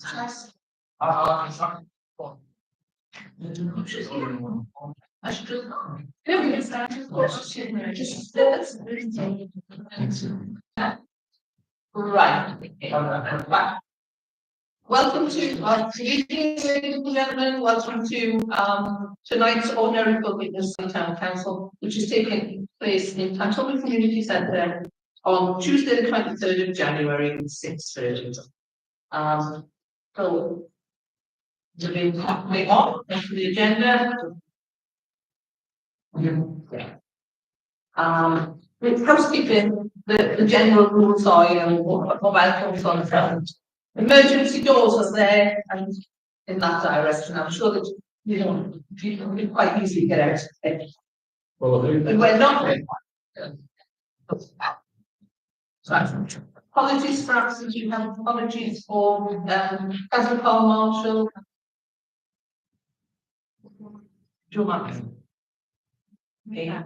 Right. Welcome to our meeting, ladies and gentlemen. Welcome to tonight's ordinary public business town council, which is taking place in Tantoma Community Centre on Tuesday, the 23rd of January at 6:30. So to be on the agenda. With housekeeping, the general rules are, mobile phones on the front. Emergency doors are there and in that direction. I'm sure that you can quite easily get out. Well, we're not. Apologies for absence. You have apologies for Councillor Paul Marshall. Yeah.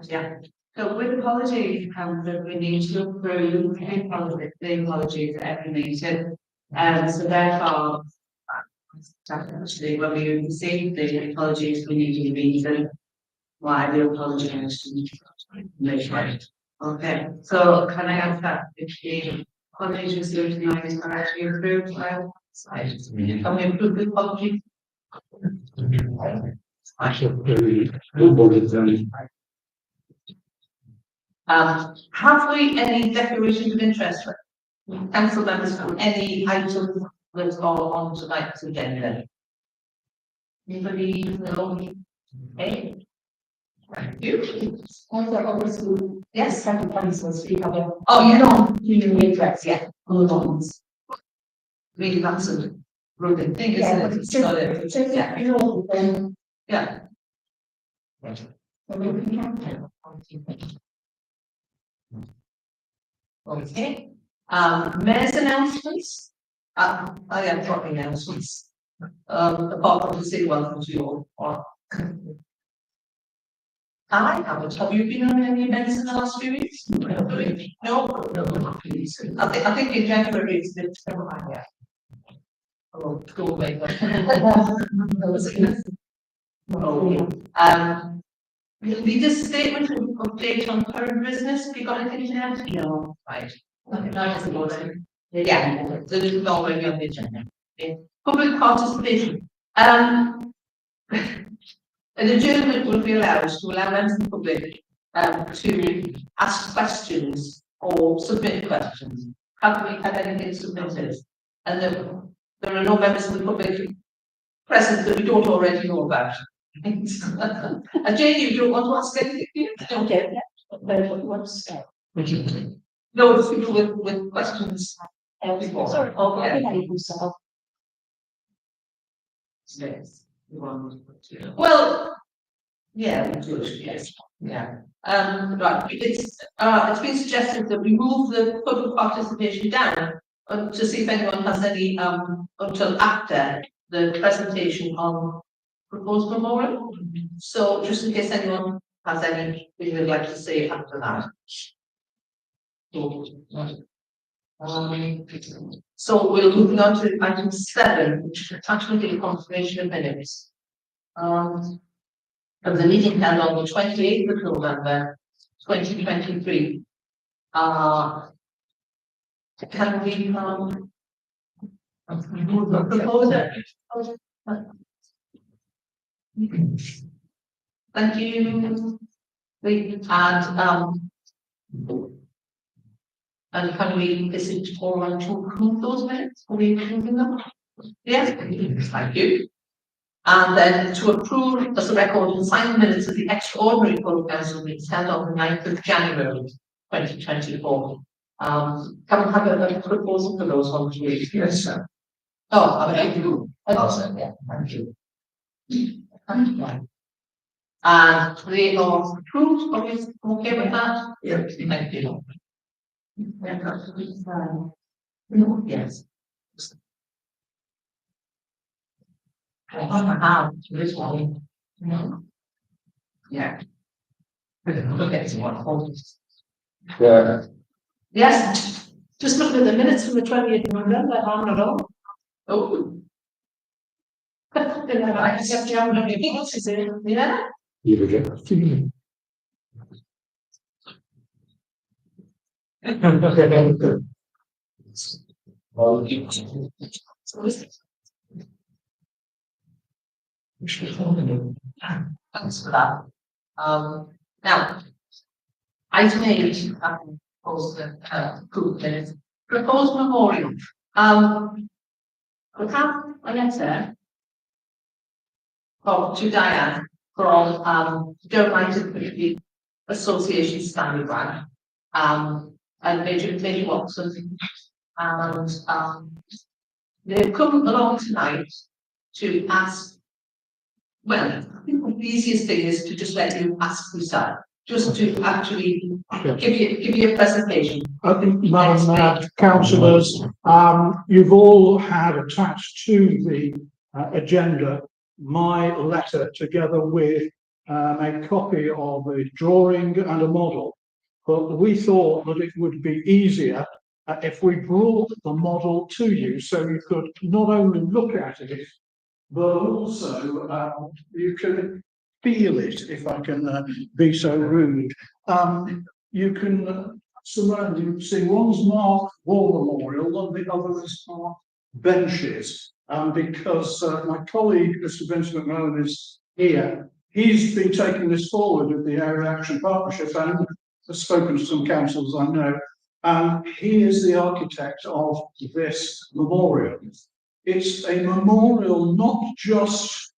So with apologies, that we need to look through the apologies at every meeting. So therefore, actually, when we receive the apologies, we need a reason why I do apologise. Okay. So can I ask that if the apologies received tonight is actually approved? Can we approve the apology? Have we any declarations of interest for council members on any items that are on tonight's agenda? Anybody know? Okay. Thank you. Yes, second council speak about. Oh, yeah. Non-human interest, yeah. Loans. Really, that's a rude thing, isn't it? It's not it. Yeah. Okay. Mayor's announcements. I am dropping announcements. Apart from the say welcome to you all. I haven't. Have you been on any events in the last few weeks? No. I think in January it's been yeah. Oh, go away. Leader's statement and update on current business. Have you got anything to add? No. Right. Yeah, so this is already on the agenda. Okay. Public participation. An adjournment will be allowed to allow members of the public to ask questions or submit questions. Have we had anything submitted? And there are no members of the public present that we don't already know about. Jane, you don't want to ask anything? Okay. No, it's people with questions. Sorry. Okay. Yes. Well, yeah, we do. Yes. Yeah. Right. It's been suggested that we move the public participation down to see if anyone has any until after the presentation on proposed memorial. So just in case anyone has anything they'd like to say after that. So we'll move on to item 7, which is attachment to the confirmation of minutes. Of the meeting held on the 28th of November 2023. Can we propose it? Thank you. We add and can we visit all and to approve those minutes? Are we approving them? Yes, thank you. And then to approve as a record and sign the minutes of the extraordinary full council meeting held on the 9th of January 2024. Can we have a proposal for those ones, please? Yes, sir. Oh, thank you. Yeah, thank you. And they are approved. Are we okay with that? Yes, thank you. Yes. This one. No. Yeah. Yeah. Yes. Just look at the minutes from the 20th of November, harm at all. Oh. I just have to have a big is it? Yeah. You reject. Thanks for that. Now, item 8, proposed memorial. We have a letter to Diane from United Association Stanley Brand, and Major Watson, and they've come along tonight to ask. Well, I think the easiest thing is to just let you ask yourself, just to actually give you a presentation. I think, Madam Councillors, you've all had attached to the agenda my letter together with a copy of a drawing and a model. But we thought that it would be easier if we brought the model to you so you could not only look at it, but also you can feel it, if I can be so rude. You can surround, you see one's marked war memorial and the other is marked benches. Because my colleague, Mr. Vince McMahon, is here, he's been taking this forward with the Area Action Partnership and has spoken to some councils I know, and he is the architect of this memorial. It's a memorial not just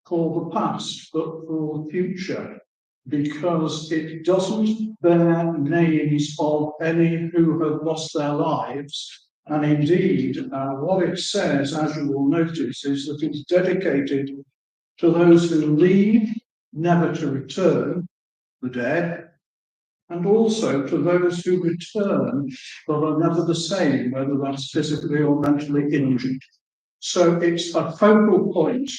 for the past, but for the future, because it doesn't bear names of any who have lost their lives. And indeed, what it says, as you will notice, is that it's dedicated to those who leave, never to return, the dead, and also to those who return but are never the same, whether that's physically or mentally injured. So it's a focal point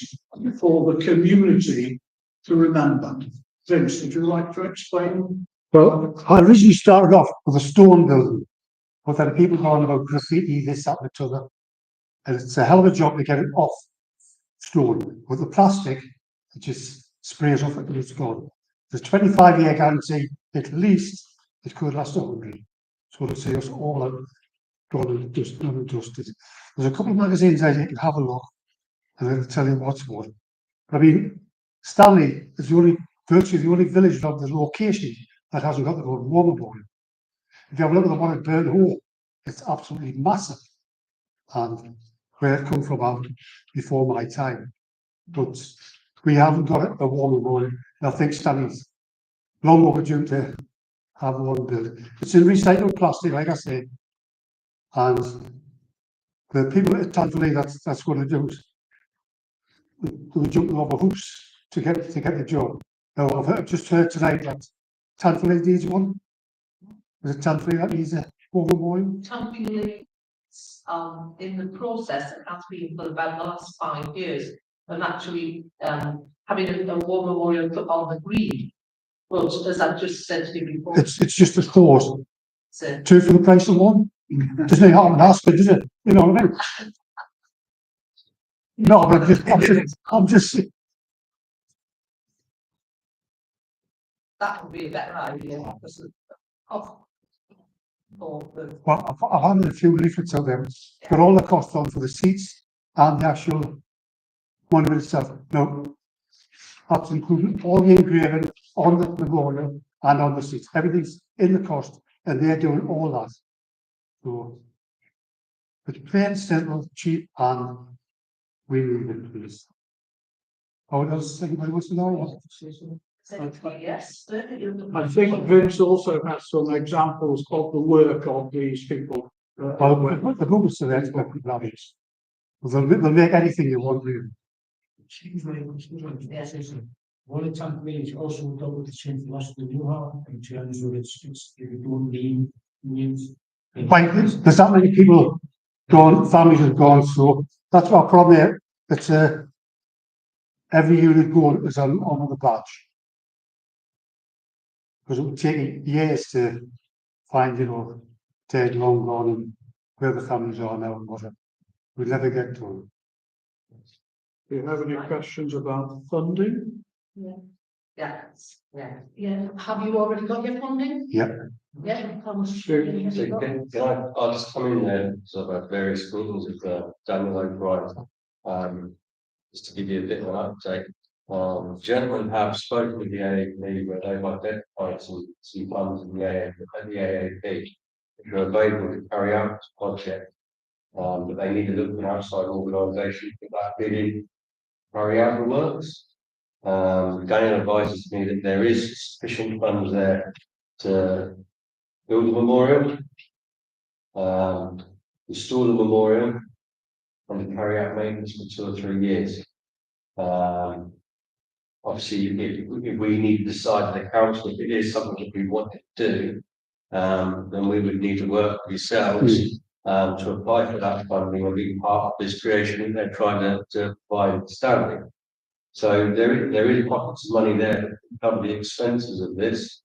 for the community to remember. Vince, would you like to explain? Well, I originally started off with a stone building, but then people going about graffiti, this, that, and the other. And it's a hell of a job to get it off stone. With the plastic, it just sprays off it and it's gone. There's 25-year guarantee, at least it could last 100. So to say us all out, gone and dusted. There's a couple of magazines there you can have a look and they'll tell you what's what. But I mean, Stanley is virtually the only village of the location that hasn't got the road war memorial. If you have a look at the one at Burnhall, it's absolutely massive. And where it come from out before my time. But we haven't got a war memorial. I think Stanley's long overdue to have one built. It's in recycled plastic, like I said. And the people at Tanfully that's going to do it, who are jumping over hoops to get the job. Now, I've just heard tonight that Tanfully needs one. Was it Tanfully that needs a war memorial? Tanfully, in the process, it has been for about the last 5 years, and actually having a war memorial put on the green. But as I've just said to you before, It's just a thought. Two for the price of one. Doesn't it harm and ask, does it? You know what I mean? No, but I'm just that would be a better idea. Well, I've had a few leaflets out there. Got all the costs on for the seats and the actual monument itself. No, that's including all the engraving on the memorial and on the seats. Everything's in the cost, and they're doing all that. So it's plain, simple, cheap, and we need it, please. Oh, does anybody wants to know? Yes. I think Vince also has some examples of the work of these people. The Google's the expert graphics. They'll make anything you want, really. One time village also double the change last the new house in terms of its if you don't leave means. Like, there's that many people gone, families have gone, so that's our problem here. It's every unit going is on the badge. Because it would take years to find, dead, long gone and where the families are now and whatever. we'll never get to Do you have any questions about funding? Yeah, yeah. Yeah, have you already got your funding? it. Yeah, Yeah. How much Sure. have you So got? I'll just come in there, sort of at various meetings with Daniel O'Brien, just to give you a bit of an update. Gentlemen have spoken with the AAP where they've identified some funds in the AAP which are available to carry out this project. But they need to look at an outside organisation for that bidding, carry out the works. Daniel advises me that there is sufficient funds there to build a memorial, install the memorial, and to carry out maintenance for 2 or 3 years. Obviously, if we need to decide as a council if it is something that we want to do, then we would need to work with yourselves to apply for that funding and be part of this creation that they're trying to provide standing. So there is pockets of money there to cover the expenses of this.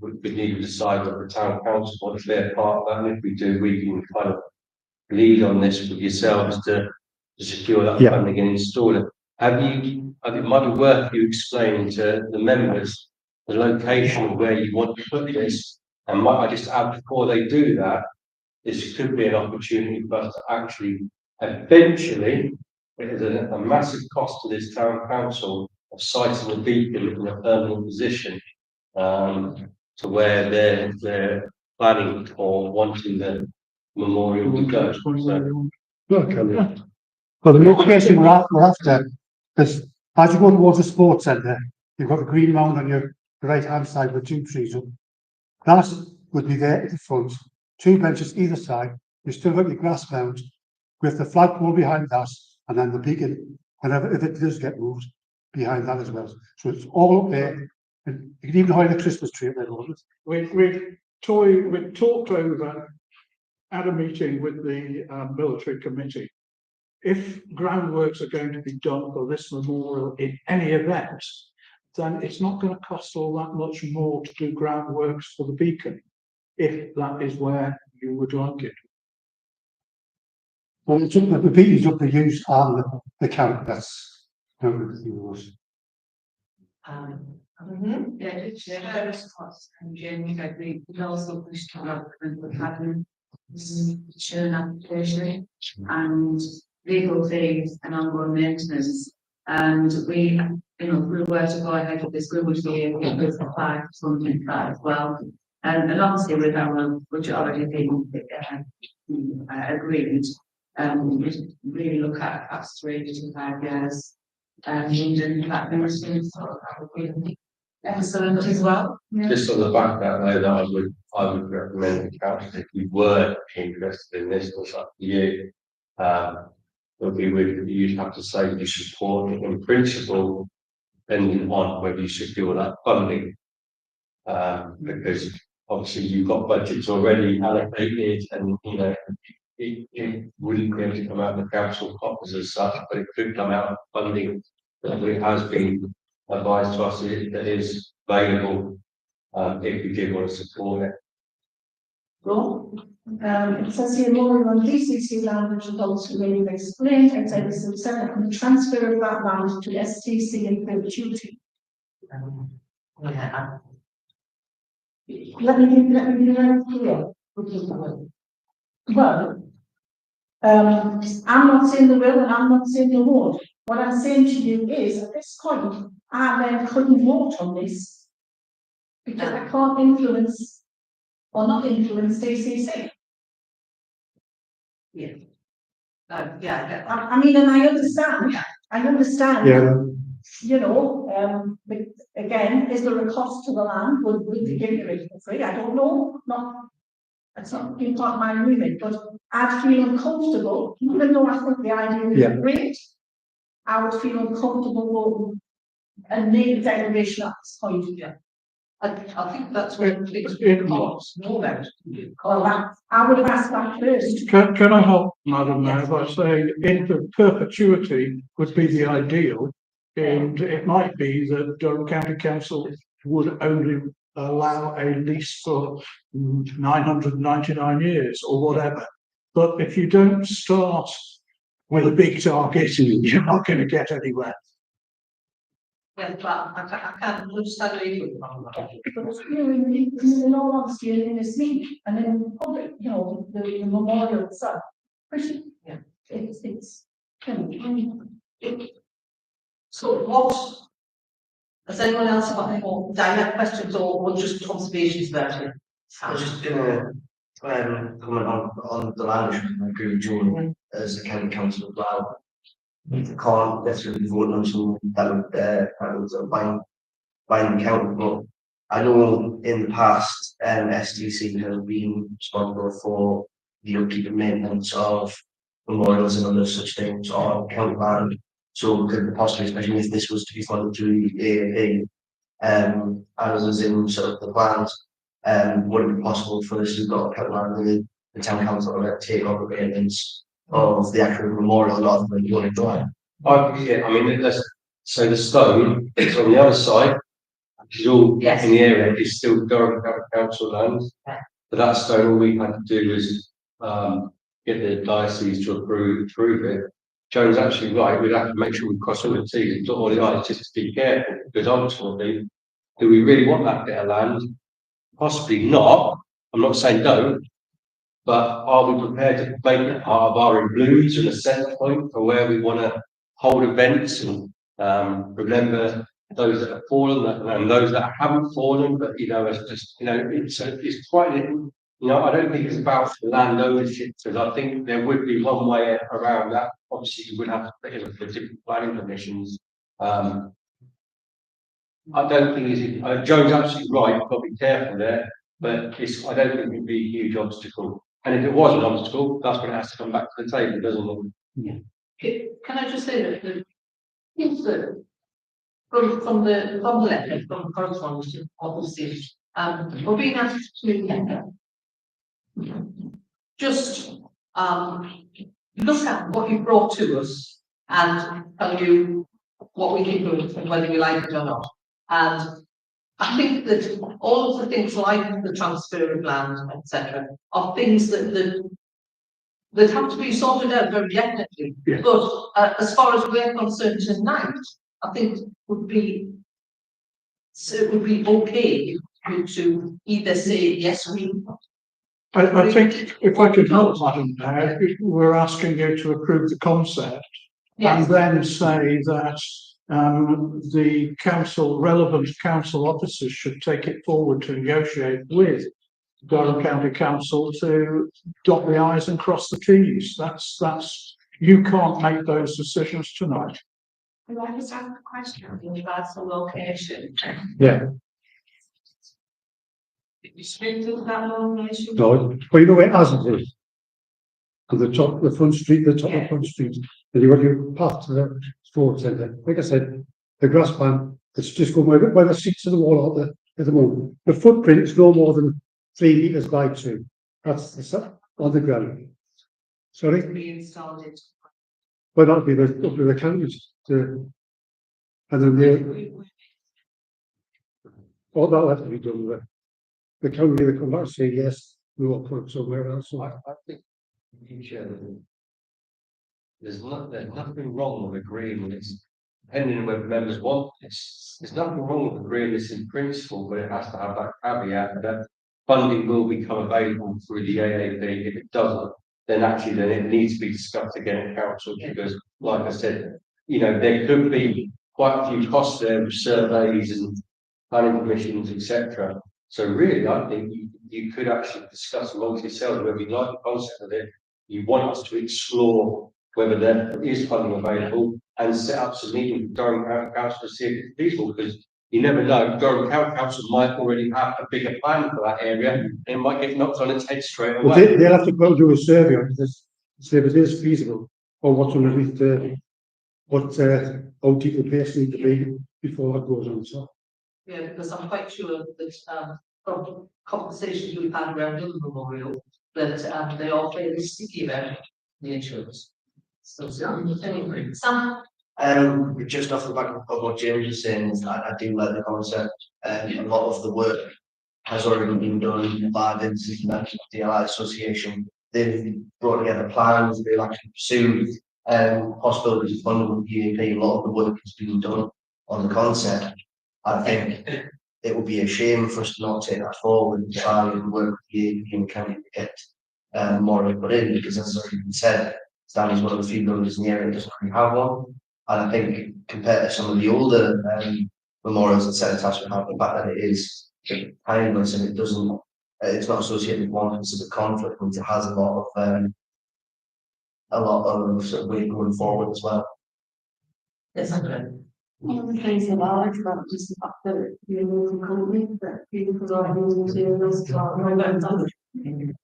We need to decide whether the town council wants their part of that, and if we do, we can kind of lead on this with yourselves to secure that Yeah. funding and install it. It might be worth you explaining to the members the location of where you want to put this, and might I just add before they do that, this could be an opportunity for us to actually eventually, it is a massive cost to this town council of siting the beacon in a permanent position, to where they're planning or wanting the memorial to go. So, okay. Well, the location we're after, is as you go towards the sports centre, you've got the green mound on your right hand side with 2 trees up. That would be there at the front, 2 benches either side. You've still got your grass mound with the flagpole behind that, and then the beacon, whenever if it does get moved, behind that as well. So it's all up there, and you can even hide a Christmas tree up there. We've talked over at a meeting with the military committee. If groundworks are going to be done for this memorial in any event, then it's not going to cost all that much more to do groundworks for the beacon, if that is where you would like it. Well, it's up, the beacon's up to use and the camp. That's everything was. Yeah, it's various costs and generally we also push to development with having shown application and legal fees and ongoing maintenance. And we, if we were to go ahead with this, we would be able to apply for something like that as well. And obviously with our, which already been agreed, we really look at perhaps 3 to 5 years. And that nursing, so that would be excellent as well. just on the back of that, though, that I would recommend the council if you were interested in this, it's up to you. But you'd have to say you support it in principle, depending on whether you secure that funding. Because obviously you've got budgets already allocated, and it wouldn't be able to come out of the council coffers as such, but it could come out of funding that it has been advised to us that is available, if we did want to support it. Well, it says here more on DCC land which adults who may be explained, and say this is set up and the transfer of that land to STC in perpetuity. Yeah. Let me be very clear. Well, I'm not saying the will and I'm not saying the won't. What I'm saying to you is at this point, I then couldn't vote on this because I can't influence or not influence DCC. Yeah. Yeah. I mean, and I understand. I understand. Yeah. But again, is there a cost to the land? Would they give you it for free? I don't know. It's not been part of my remit, but I'd feel uncomfortable, even though I think the idea is great. I would feel uncomfortable voting and make a declaration at this point. Yeah. I think that's what It costs more about. Well, I would have asked that first. Can I help, Madam Mayor, by saying in perpetuity would be the ideal, and it might be that Durham County Council would only allow a lease for 999 years or whatever. but if you don't start with a big target, you're not going to get anywhere. Yeah, but I can't understand where you're coming from. But it's, you know, in all honesty, in a speech and in public, you know, the memorial itself, pretty, Yeah. it's, So what? Has anyone else got any more direct questions or just observations about it? I was just gonna comment on the land issue. I agree with John as the county council as well. We can't necessarily vote on something that was buying the county, but I know in the past STC has been responsible for the upkeep and maintenance of memorials and other such things on county land. So could possibly, especially if this was to be funded through the AAP, as is in sort of the plans, would it be possible for us to go county land with the town council to take over the maintenance of the actual memorial rather than doing it dry? Yeah, I mean, so the stone is on the other side, which is all Yes. in the area, is still Durham County Council land. Yeah. But that stone, all we had to do was get the diocese to approve it. Joe's actually right, we'd have to make sure we cross all the T's and dot all the I's just to be careful, because ultimately, do we really want that bit of land? Possibly not. I'm not saying don't, but are we prepared to make it part of our blooms and a centre point for where we want to hold events and remember those that have fallen and those that haven't fallen, but you know, it's just, you know, it's quite, you know, I don't think it's about land ownership, because I think there would be one way around that. Obviously, you would have to put in for different planning permissions. I don't think it's, Joe's absolutely right, you've got to be careful there, but I don't think it would be a huge obstacle. And if it was an obstacle, that's when it has to come back to the table, doesn't it? Can I just say that the from the letter, from the correspondence to obviously, we're being asked to just look at what you brought to us and tell you what we can do and whether we like it or not. And I think that all of the things like the transfer of land, etc., are things that have to be sorted out very definitely. Yeah. But as far as we're concerned tonight, I think it would be okay to either say yes, I think if I could help, Madam Mayor, we're asking you to approve the concept and then say that the relevant council officers should take it forward to negotiate with Durham County Council to dot the I's and cross the T's. That's you can't make those decisions tonight. Can I just ask a question in regards to location? Yeah. Restricted that location? No, well, you know where it hasn't is. To the top, the front street, the top of front street, and you got your path to the sports centre. Like I said, the grass plan, it's just going where the seats of the wall are at the moment. The footprint is no more than 3 metres by 2. That's the on the ground. Sorry? Reinstalled it. Well, that'll be the counties. And then all that'll have to be done with the county. They come back and say yes, we will put it somewhere else. So I think there's nothing wrong with agreeing with this, depending on whether members want this. There's nothing wrong with agreeing this in principle, but it has to have that caveat that funding will become available through the AAP. If it doesn't, then it needs to be discussed again at council, because, like I said, you know, there could be quite a few costs there with surveys and planning permissions, etc. So really, I think you could actually discuss amongst yourselves whether you like the concept of it. You want us to explore whether there is funding available and set up some meetings with Durham County Council to see if it's feasible, because you never know, Durham County Council might already have a bigger plan for that area and it might get knocked on its head straight away. well, they'll have to go do a survey on this, see if it is feasible or what's underneath how deep the base need to be before that goes on. So. Yeah, because I'm quite sure that from conversations we've had around the memorial, that they are fairly sticky about the insurance. So anyway, some Just off the back of what James was saying, is I do like the concept. A lot of the work has already been done by the DLI Association they've brought together plans, they've actually pursued possibilities of funding with UAP. A lot of the work has been done on the concept. I think it would be a shame for us to not take that forward and try and work with UAP and county to get more input in, because as has already been said, Stanley's one of the few buildings in the area that doesn't really have one. And I think compared to some of the older memorials that cenotaphs would have, the fact that it is timeless and it doesn't, it's not associated with one specific conflict, and it has a lot of sort of weight going forward as well. Yes, Andrea. One of the things that I like about it is the fact that you're a local company, that people provide these materials to our own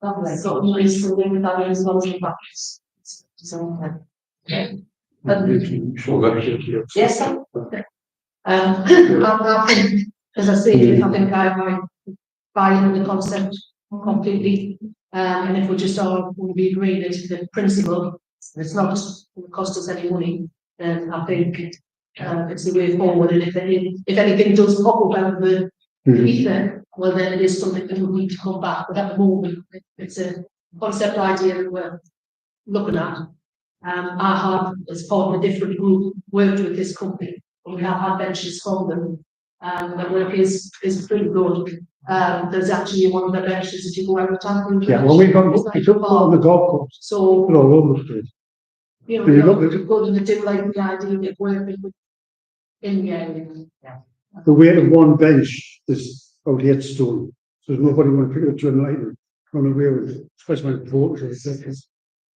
Lovely. Sort of nice to live with that as well as the practice. So, okay. Yes, sir. I think, as I say, I think I buy into the concept completely. And if we just all will be agreed that the principle, it's not going to cost us any money, then I think it's the way forward. And if anything does pop up out of the ether, well, then it is something that will need to come back. But at the moment, it's a concept idea that we're looking at. I have, as part of a different group, worked with this company. We have had benches from them. The work is pretty good. There's actually one of the benches that you go out and Yeah, well, we've got, it's up on the golf course, so all over the place. you know, You look at good and they do like the idea of working with in the area. Yeah. the weight of one bench is about 8 stone, so there's nobody want to pick it up to a night and run away with it, especially when it's voters.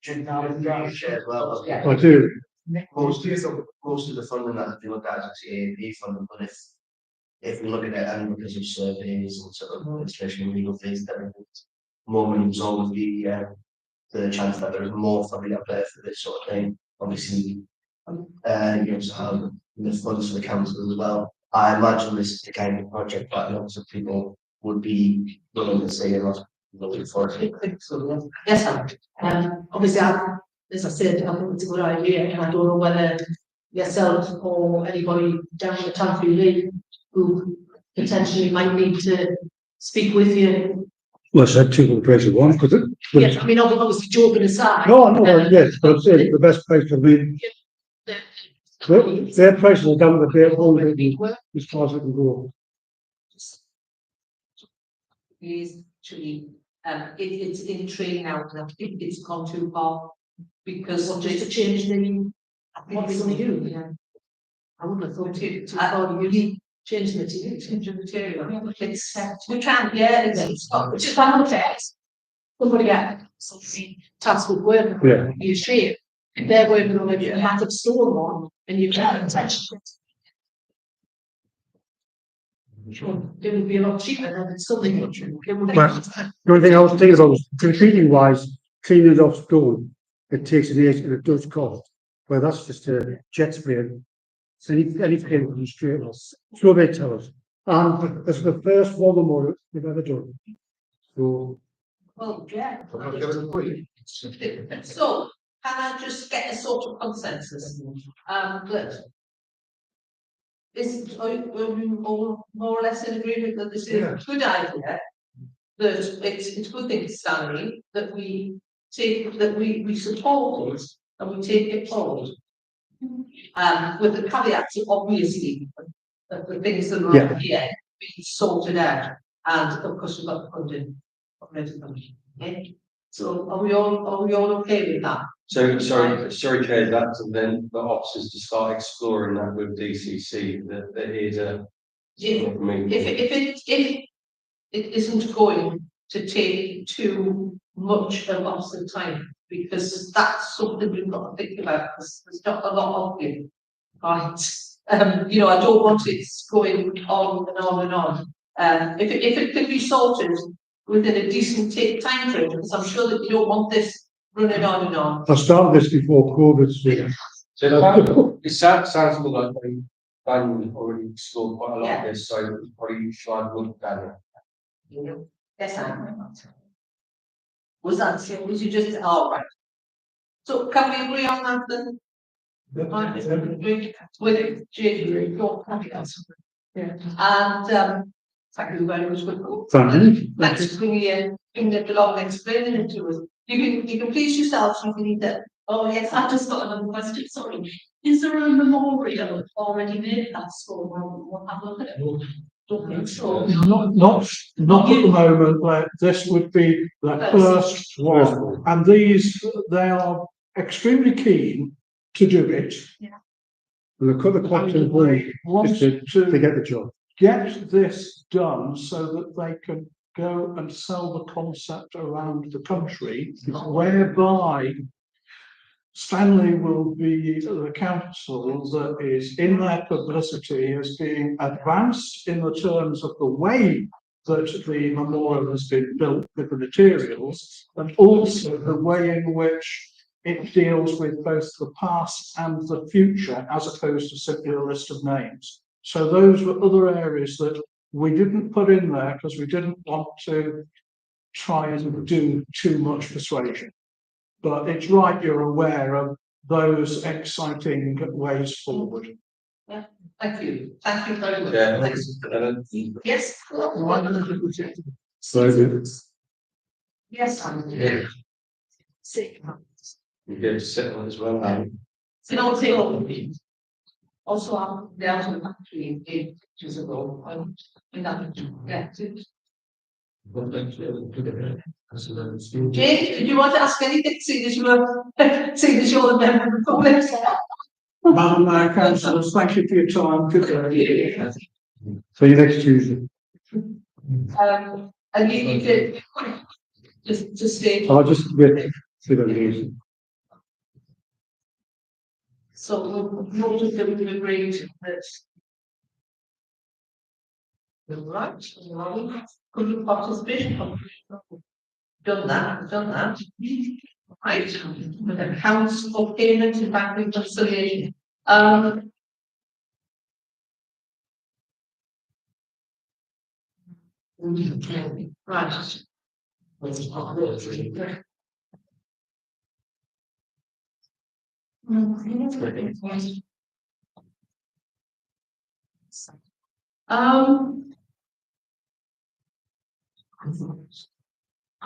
Share as well. I do. Most of the funding that they look at is actually AAP funding, but if we look at it and because of surveys and sort of especially legal fees, then more money was always the chance that there is more funding up there for this sort of thing. Obviously, you also have the funds for the council as well. I imagine this is the kind of project that lots of people would be willing to say and not looking for it. Yes, obviously, as I said, I think it's a good idea, and I don't know whether yourself or anybody down the Tanfree League who potentially might need to speak with you. Well, I said 2 price of one, because Yes, I mean, obviously, joking aside. no, yes, but I'm saying the best price for me, their prices are down to their own, as far as I can go. Is actually, it's in train now, and I think it's gone too far. Because just to change the, what we're going to do, yeah. I wouldn't have thought too far, you change the material, change the material. It's, we can, yeah, it's just one of the tests. Somebody else, something, task would work, Yeah. you share. They're working on a massive stone one, and you can't touch it. Sure, it would be a lot cheaper than it's something. It would be. But the only thing I was thinking about was competing wise, cleaning it off stone, it takes an age and it does cost. Well, that's just a jet spray. So any paint from straight off. So they tell us. And this is the first war memorial we've ever done. So Well, yeah. So, can I just get a sort of consensus? That is, are you all more or less in agreement that this is a good idea? That it's a good thing, Stanley, that we take, that we support it and we take it forward. With the caveats of obviously the things that are here being sorted out, and of course we've got the funding. Okay. So are we all okay with that? So sorry, Chair, that's then the officers to start exploring that with DCC. That is a. If it isn't going to take too much of our time, because that's something we've got to think about, because there's not a lot of you, right? You know, I don't want it going on and on and on. If it can be sorted within a decent time frame, because I'm sure that you don't want this running on and on. I started this before COVID. So it sounds like Daniel already explored quite a lot of this, so probably try and look down. Yes, I am. Was that, was you just, all right. So can we agree on that then? With it, Jay, your caveats. Yeah. And, thank you very much for. Thank you. Thanks for bringing it along and explaining it to us. You can please yourselves if you need that. Oh, yes, I've just got another question, sorry. Is there a memorial already made at that school? We'll have a look at it. Don't think so. Not at the moment, where this would be the first one. And these, they are extremely keen to do it. The question was to get the job. Get this done so that they can go and sell the concept around the country, whereby Stanley will be the council that is in their publicity as being advanced in the terms of the way that the memorial has been built with the materials, and also the way in which it deals with both the past and the future, as opposed to simply a list of names. So those were other areas that we didn't put in there because we didn't want to try and do too much persuasion. But it's right, you're aware of those exciting ways forward. Thank you very much. Yeah. Thanks. Yes. So Yes. Yeah. Sick. You get to sit on as well. So don't say all of it. Also, I'm down to actually 8 years ago. In that, yeah. Jane, did you want to ask anything? Seeing as you're the member of the public. Madam Councillors, thank you for your time. Good day. you next Tuesday. And you did just stay. I'll just get to the meeting. So we'll notice that we've agreed that. Right, good participation. Done that. Right, with accounts for payment and bank reconciliation. Right.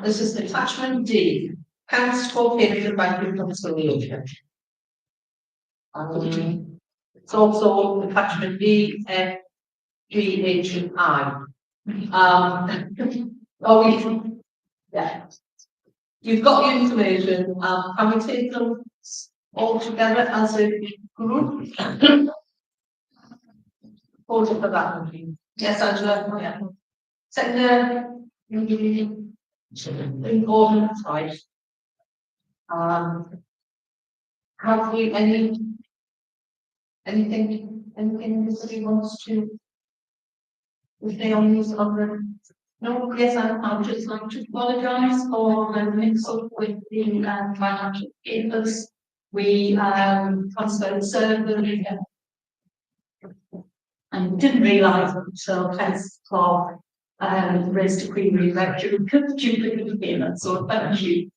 This is attachment D, accounts for payment and bank reconciliation. It's also attachment B, F, G, H, and I. Yeah. You've got the information. Can we take them all together as a group? Hold it for that one. Yes, Angela. Yeah. Second, in order, right. Have we anything anybody wants to? If they on these other. No, yes, I would just like to apologise for the mix up with the financial papers. We transferred the server and didn't realise until 10th Clark raised a query about duplicate payments. So thank you.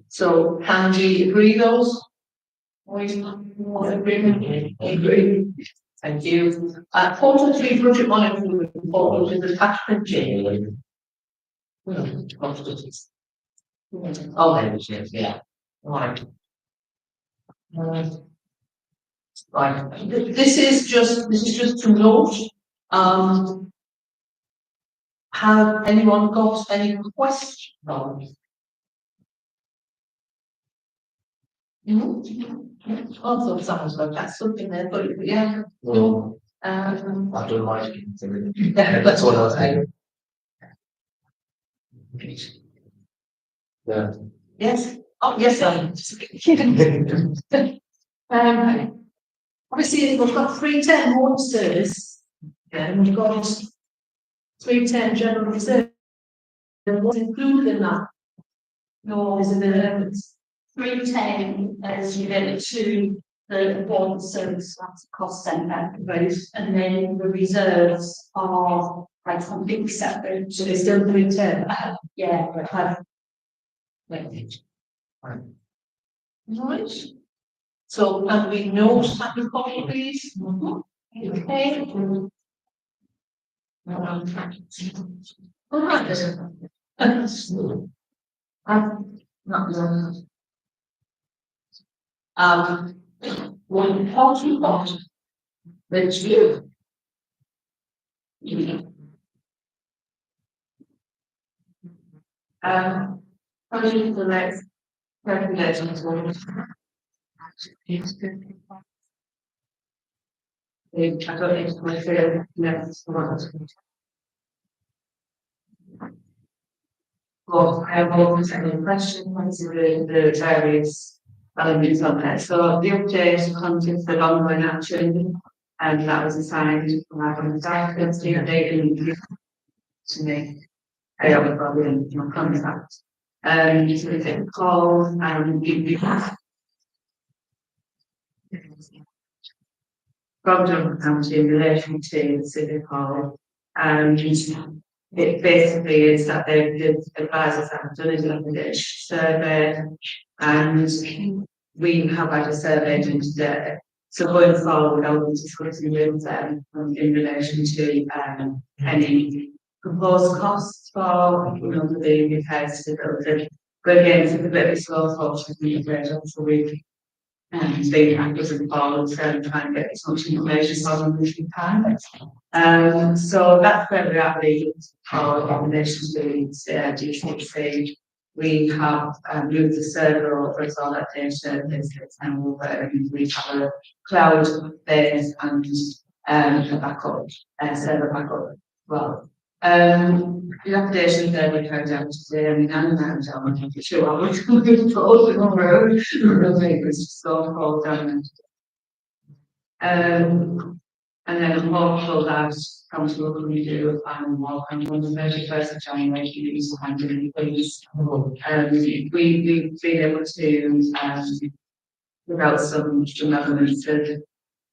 So can we agree those? We agree. Thank you. Quarter 3 budget monitoring report with attachment J. Oh, there it is, yeah. Right. Right. This is just to note. Have anyone got any questions? Also, sounds like that's something there, but yeah. No. I don't mind. That's what I was saying. Yeah. Yes. Oh, yes, obviously, we've got 310 more service. And we've got 310 general reserve. What's included in that? No, is it 310 as you get to the one service that's cost centre, right? And then the reserves are like completely separate. So they're still 310. Yeah, but have right. So can we note that report, please? Okay. All right. Not done. One party pot. That's you. Probably the next recommendations will. I don't need to make it next month. Well, I have always any questions considering the various elements on there. So the update contains the ongoing action, and that was assigned from the staff, the update and to me. I have a problem in my contact. So we take calls and give you from Durham County in relation to the Civic Hall. And it basically is that the advisors have done a dilapidation survey, and we have had a survey done today. So going forward, I'll be discussing with them in relation to any proposed costs for the repairs to the building. But again, it's a bit of a slow process, so we being active and forward and try and get as much information from them as we can. So that's where we're at really for recommendations to GCC. We have moved the server over, so that data is over, and we have a cloud base and a backup, server backup as well. The application that we carried out today, I mean, I'm not sure I was going to follow the road, it was just so cold down. And then I'm hopeful that council will do a final walk on the 31st of January, to use the handling please. We've been able to put out some elements of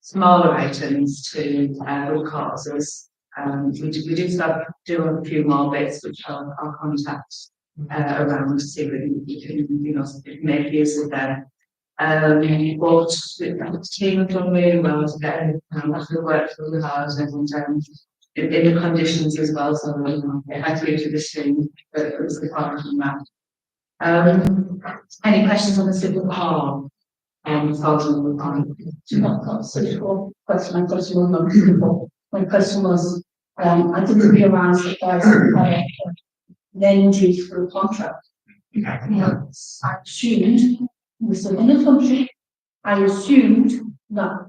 smaller items to root causes. We do do a few more bits which I'll contact around to see if we can make use of them. But the team have done really well to get the work through the house and in the conditions as well. So thank you to the team that was the part of that. Any questions on the civil hall? My question was, I didn't realise that there's an end date for a contract. I assumed, we're still in the country, I assumed that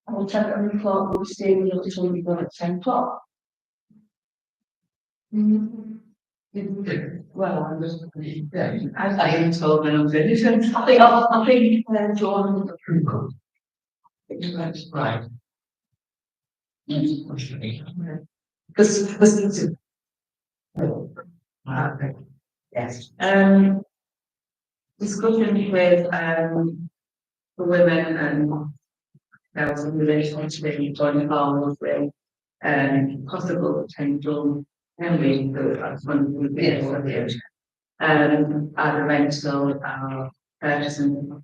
our temporary clock would stay with us until we got at 10 o'clock. Well, I was, I thought you told me I'm finished. I think John approved. Right. Because yes. Discussion with the women and girls in relation to the joint involved with possible potential handling the funding for the ocean. Either rental purchasing,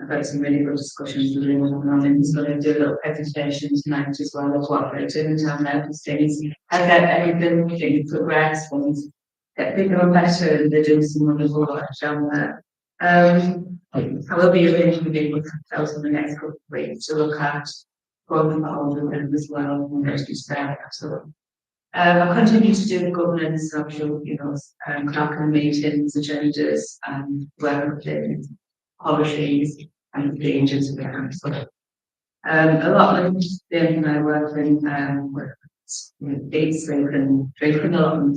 I've had some really good discussions with them, and I'm just going to do a little presentation tonight as well of what they're doing down there for things. And then everything progress and get bigger and better, and they're doing some wonderful work down there. I will be arranging with themselves in the next couple of weeks to look at growing involved with them as well, and actually start so. I continue to do the governance, social, cracking meetings, agendas, and work with policies and the agents of the council. A lot of them, Dave and I work in eat, sleep, and drinking a lot. I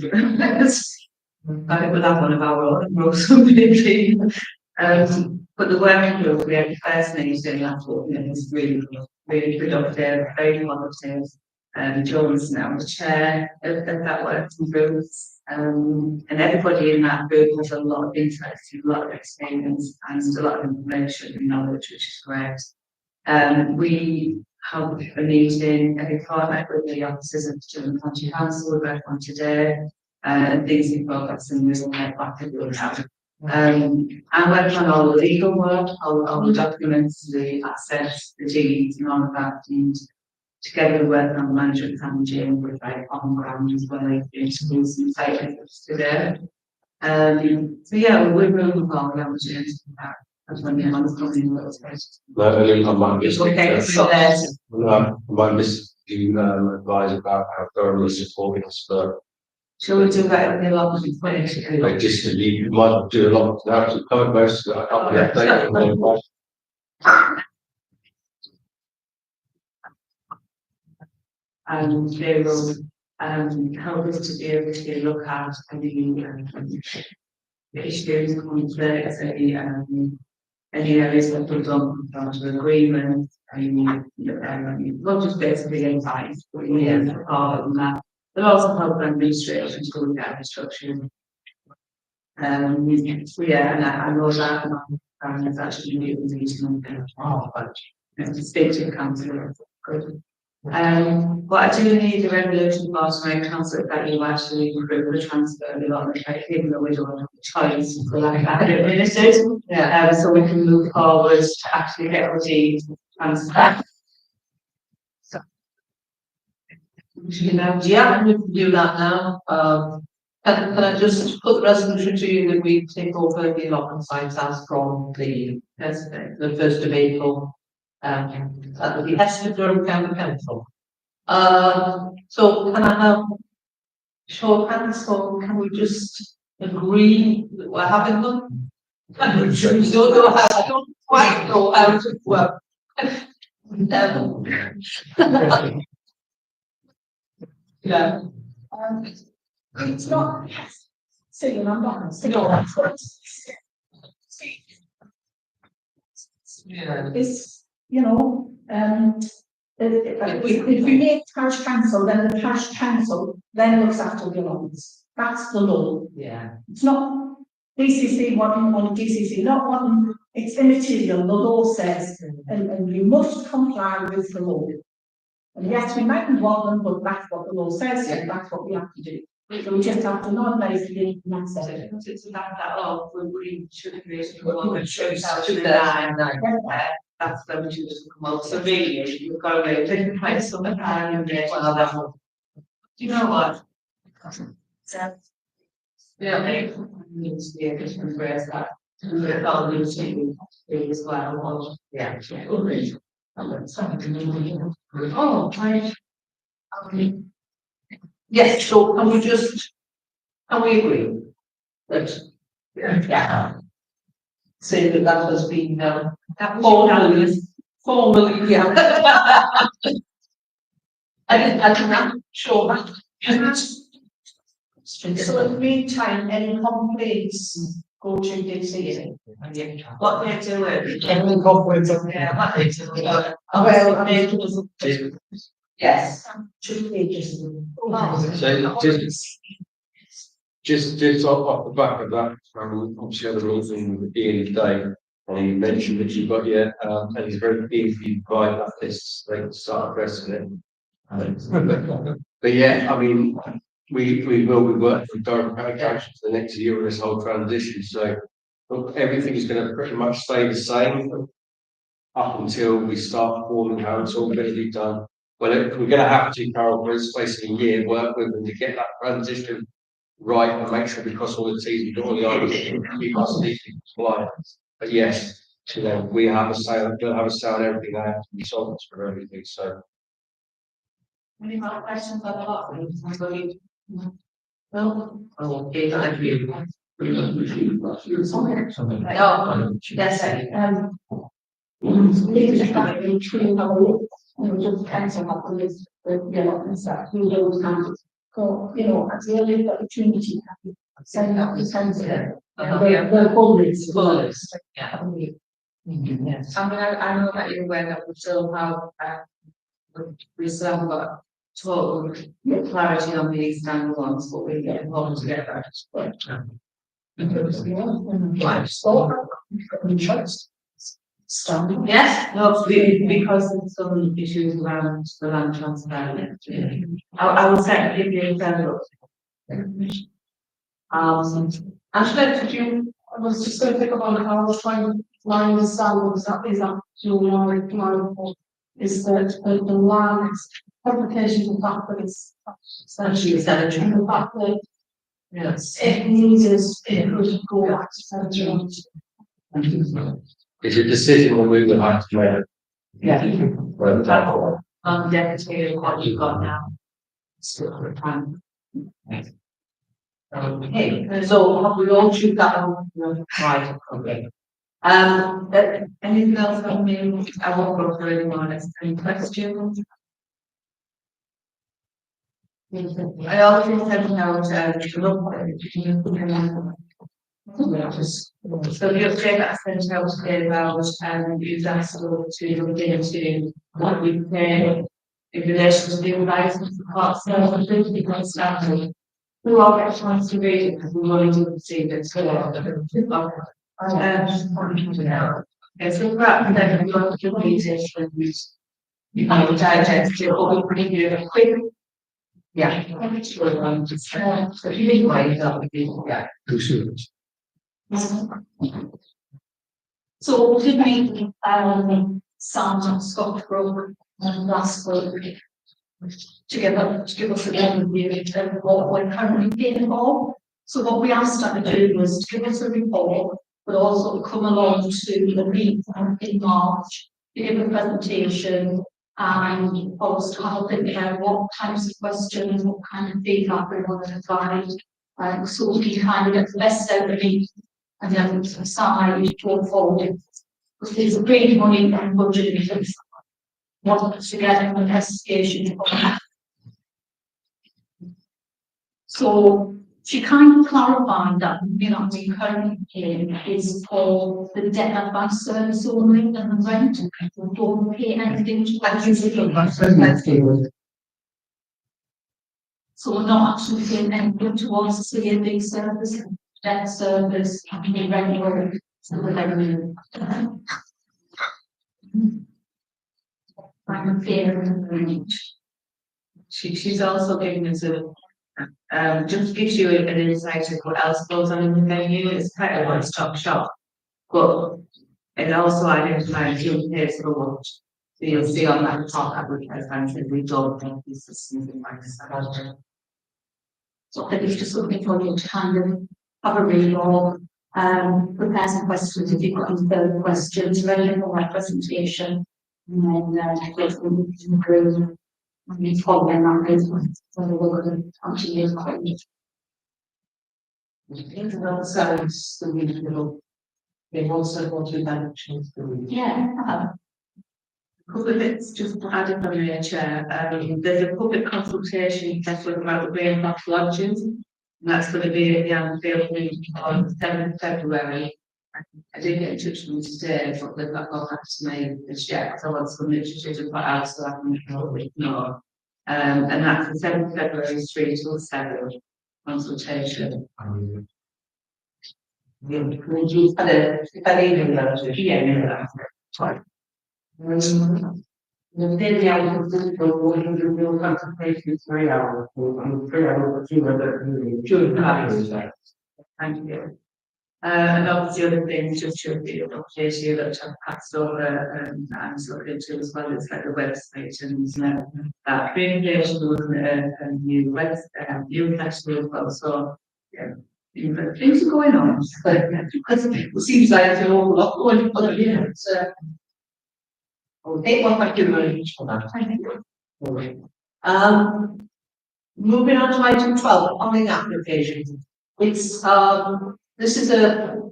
think we'll have one of our own, but the working group, we had the first meeting last week, and it's really productive, very positive. John's now the chair of that working group, and everybody in that group has a lot of interest, a lot of experience, and a lot of information and knowledge, which is great. We have a meeting every fortnight with the officers of the Durham County Council. We're back on today, and things in progress, and we'll get back to doing that. I'm working on all the legal work, all the documents, the assets, the deeds, and all of that, and together with working on the management plan gym with like on ground as well, like schools and site visits to there. So yeah, we're moving on, we haven't changed that. That's when the money's coming in those places. No, I might miss. Okay, so there's, I might miss you, advise about how thoroughly supporting us, but shall we do that in the allotment of like just to leave, you might do a lot, now to cover most of that. I can't be updated on that. and they will help us to be able to look at the issues, conflicts, any areas that we don't come to agreement, not just basically advice, but we have part of that. But also help administration to look at instruction. Yeah, and I know that and it's actually new meeting to speak to the council. Good. But I do need a resolution last night, council, that you actually approve the transfer of the lot, like, even though we don't have a choice, so like that administered. Yeah. So we can move forward to actually get the transfer. So. Yeah, we can do that now. Can I just put the resolution to you that we take over the allotment sites as from the 1st of April? That would be Hester Durham County Council. So can I have show of hands, so can we just agree that we're having them? I don't quite know how to work. Yeah. It's not, saying I'm not, Yeah. it's, you know, if we make parish council, then the parish council then looks after the allotments. That's the law. Yeah. It's not DCC wanting on DCC, not wanting, it's immaterial, the law says, and you must comply with the law. And yes, we mightn't want them, but that's what the law says, and that's what we have to do. So we just have to not basically, and that's it. It's about that law, we should create that's when we should just come out. So really, you've got to take place on the plan and then. You know what? Yeah, it needs to be a different address that. We're probably to as well. Yeah. Oh, right. Yes, so can we agree that, yeah, say that that has been, formally, yeah. I can show that. So in the meantime, any complaints go to DCC. What they're doing. Any complaints? Yeah, what they're doing. Well, I mean, Yes. 2 pages. So just off the back of that, obviously had a meeting with Ian today, and he mentioned that you've got your, and he's very keen for you to provide that list, so they can start addressing it. But yeah, I mean, we will be working with Durham County Council for the next year of this whole transition, so look, everything is going to pretty much stay the same up until we start forming how it's all going to be done. Well, we're going to have to, Carol, for a space of a year, work with them to get that transition right and make sure we cross all the T's and dot all the I's, keep us legally compliant. But yes, you know, we have a say, we'll have a say on everything, they have to be solvent for everything, so. Any more questions on the lot? No? Okay, thank you. No, yes, just cancel up the list, and stuff, who those councils. So, you know, at the earliest opportunity, sign up the council, the whole list. Yeah. Yes. I mean, I know that you're aware that we still have, we still have got total clarity on these standalones, but we get hold together. Yes, no, because of some issues around the land transfer. I will certainly give you a send Actually, did you, I was just going to pick up on how I was trying to line this down, is that, you know, tomorrow, is that the land application of that that is Actually, sanitary. the fact that Yes. it needs it would go back to sanitary. It's a decision that we would have to make. Yeah. Well, that- Deputy, what you've got now. Still for time. Okay, so have we all choose that one? Right, okay. Anything else from me? I won't go through anyone, any questions? I also sent out, so the update that I sent out today about, you've asked us to look into what we pay in relation to the license part, so because staff who are get a chance to read it, because we wanted to see this. It's a wrap, then we want to read it and you can digest it, or we bring you a quick. Yeah. So if you think about it, that would be, yeah. So did we sound Scott Brook last week to give us an overview of what we're currently paying for? So what we asked her to do was to give us a report, but also come along to the meet in March, to give a presentation and also have a think about what types of questions, what kind of feedback we want to provide, so we can kind of get the best out of it and then decide to go forward. Because there's a great money and budget because want to get an investigation. So she kind of clarified that we currently pay is for the debt advice service only and the rent. We don't pay anything to that. So we're not actually paying anything towards the CAB service, debt service, and the regular. I'm fair. She's also giving us just gives you an insight of what else goes on in the menu. It's quite a one-stop shop, but it also identifies who pays for what. So you'll see on that top advertisement, we don't think this is something like that. So I think it's just something for you to kind of have a read or prepare some questions if you've got any further questions, ready for my presentation. And then we can agree on the following that whether we're going to continue the Sounds the regional. They also want to manage. yeah. Couple of bits just added from the chair. There's a public consultation session about the Green Box lodges. And that's going to be at the Anfield meeting on 7th February. I did get in touch with them today, but they've not got back to me as yet, because I want some literature to put out so I can know. And that's the 7th February, 3 till 7 consultation. Would you had an evening manager? Yeah, Fine. The daily hours of the real consultation 3 hours, and 3 hours for 2 hours. thank you. And obviously other things just should be updated you that have passed over and sort of into as well as like the website and that communication was a new website, new festival as well. So yeah, things are going on. It seems like there's an awful lot going on here. Okay, well, thank you very much for that. Thank you. Moving on to item 12, planning application. It's this is a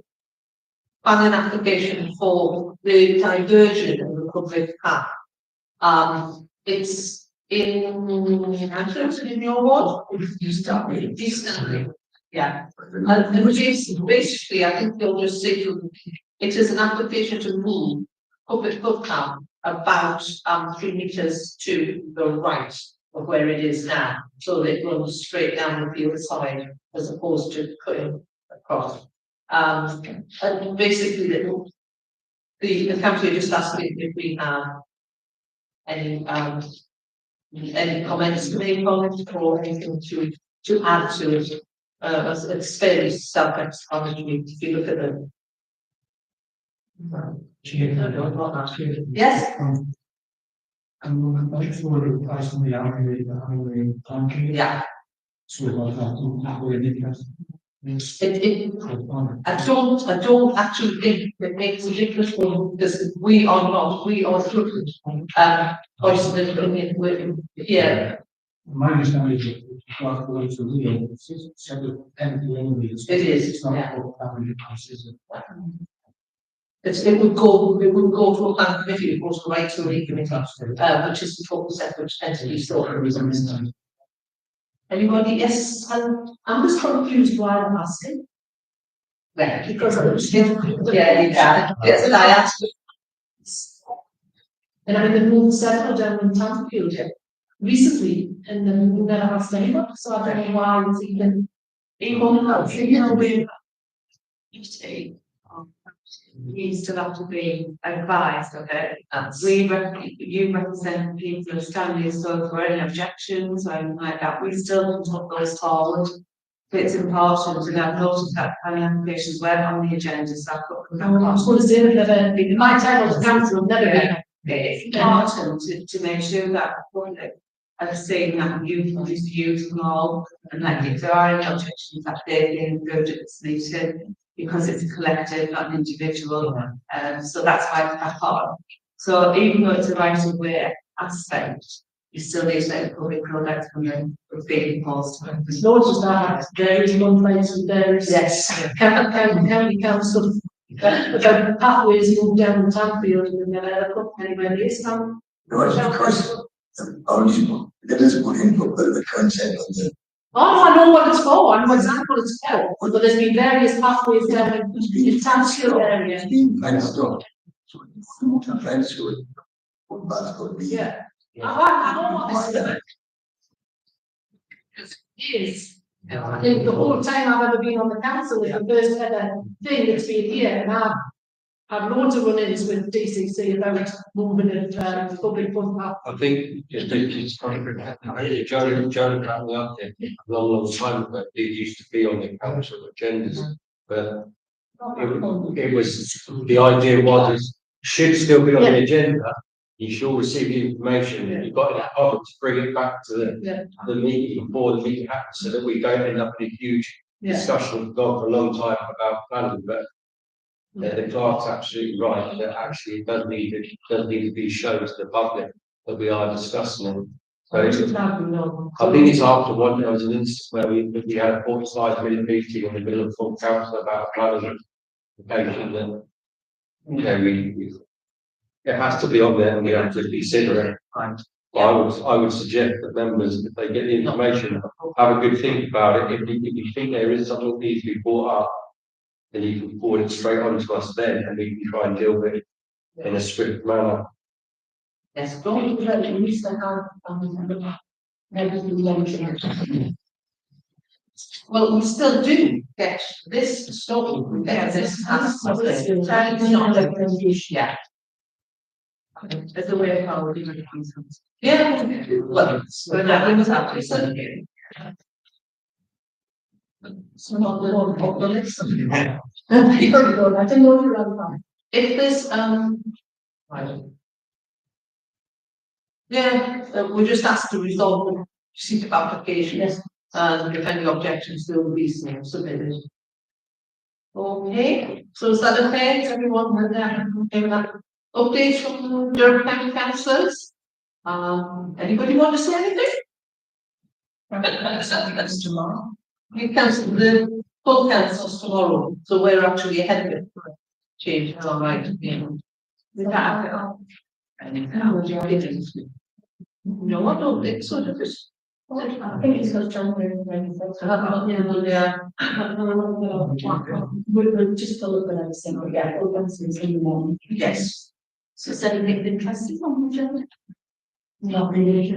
planning application for the diversion of the public path. It's in your ward. Eastern. Yeah. And basically, I think they'll just say it is an application to move public footpath about 3 meters to the right of where it is now, so that it runs straight down the field side as opposed to cutting across. And basically, the council just asked me if we have any comments to make on it or anything to add to it. It's fairly self-explanatory if you look at the. Yes. I'm not sure the price on the highway plan committee. Yeah, So about that, we're in interest. it, I don't actually think it makes a difference for, because we are not, we are looking, voicing it with, yeah, My understanding is that it's not going to legal, it's set of empty anyways. It is, It's not yeah. for family houses. it would go to a plan committee, it goes right to the committee, which is the total separate entity, so. Anybody, yes, I'm just confused why I'm asking, right, because I was. yeah, you can, yes, and I asked. And I mean, the moon settled down in Tanfield recently, and then we never have anybody, so I don't know why it's even. You still have to be advised of it. You represent people of Stanley, so for any objections or anything like that, we still can put those forward. But it's important, and I've noticed that planning applications weren't on the agenda, so I put them I was on. going to say that never been, my title as council have never been. It's important to make sure that I've seen that you've reviewed them all, and that if there are any objections that they've been good at this meeting, because it's a collective, not an individual, so that's why it's back on. So even though it's a right of way aspect, you still need to let the public know that's coming with being imposed. It's not just that, there is one place and there is. Yes. County council, about pathways move down the Tanfield and then never put anywhere near some. No, it's because only there is good input with the concept of the. Oh, I know what it's for, I know exactly what it's for, but there's been various pathways down in Tanfield area. It's been kind of stopped. So you can find it. But could be. Yeah. I know what this is. I think the whole time I've ever been on the council is the first ever thing that's been here, and I've had loads of run-ins with DCC about moving it, public footpath. I think it's Joe brought me up there a long time ago. It used to be on the council agendas, but it was, the idea was, it should still be on the agenda. You should receive the information, you've got an hour to bring it back to the meeting before the meeting happens, so that we don't end up in a huge discussion for a long time about planning, but the clerk's absolutely right, that actually it does need to be shown to the public that we are discussing it. So I think it's after one, there was an instance where we had a 45-minute meeting in the middle of full council about planning. That, you know, it has to be on there and we have to consider it. I would suggest that members, if they get the information, have a good think about it. If you think there is something that needs to be brought up, then you can forward it straight on to us then, and we can try and deal with it in a swift manner. Yes, don't let it reach the well, we still do get this story, we get this as something. Yeah. As a way of how we're doing it. Yeah, well, so that we must have to send it. So not the list. I don't know if you're on that. If there's, we just asked to resolve the receipt of applications, and if any objections, there will be some submitted. Okay, so is that okay? Is everyone with that? Okay with that? Updates from the Durham County councillors? Anybody want to say anything? Tomorrow. We cancel the full councils tomorrow, so we're actually ahead of it. Change, all right, yeah. No, I don't think so, just. I think it's got January. Yeah. We're just a little bit of saying, oh yeah, we'll go to in the morning. Yes. So is anything interesting on the agenda? Not really.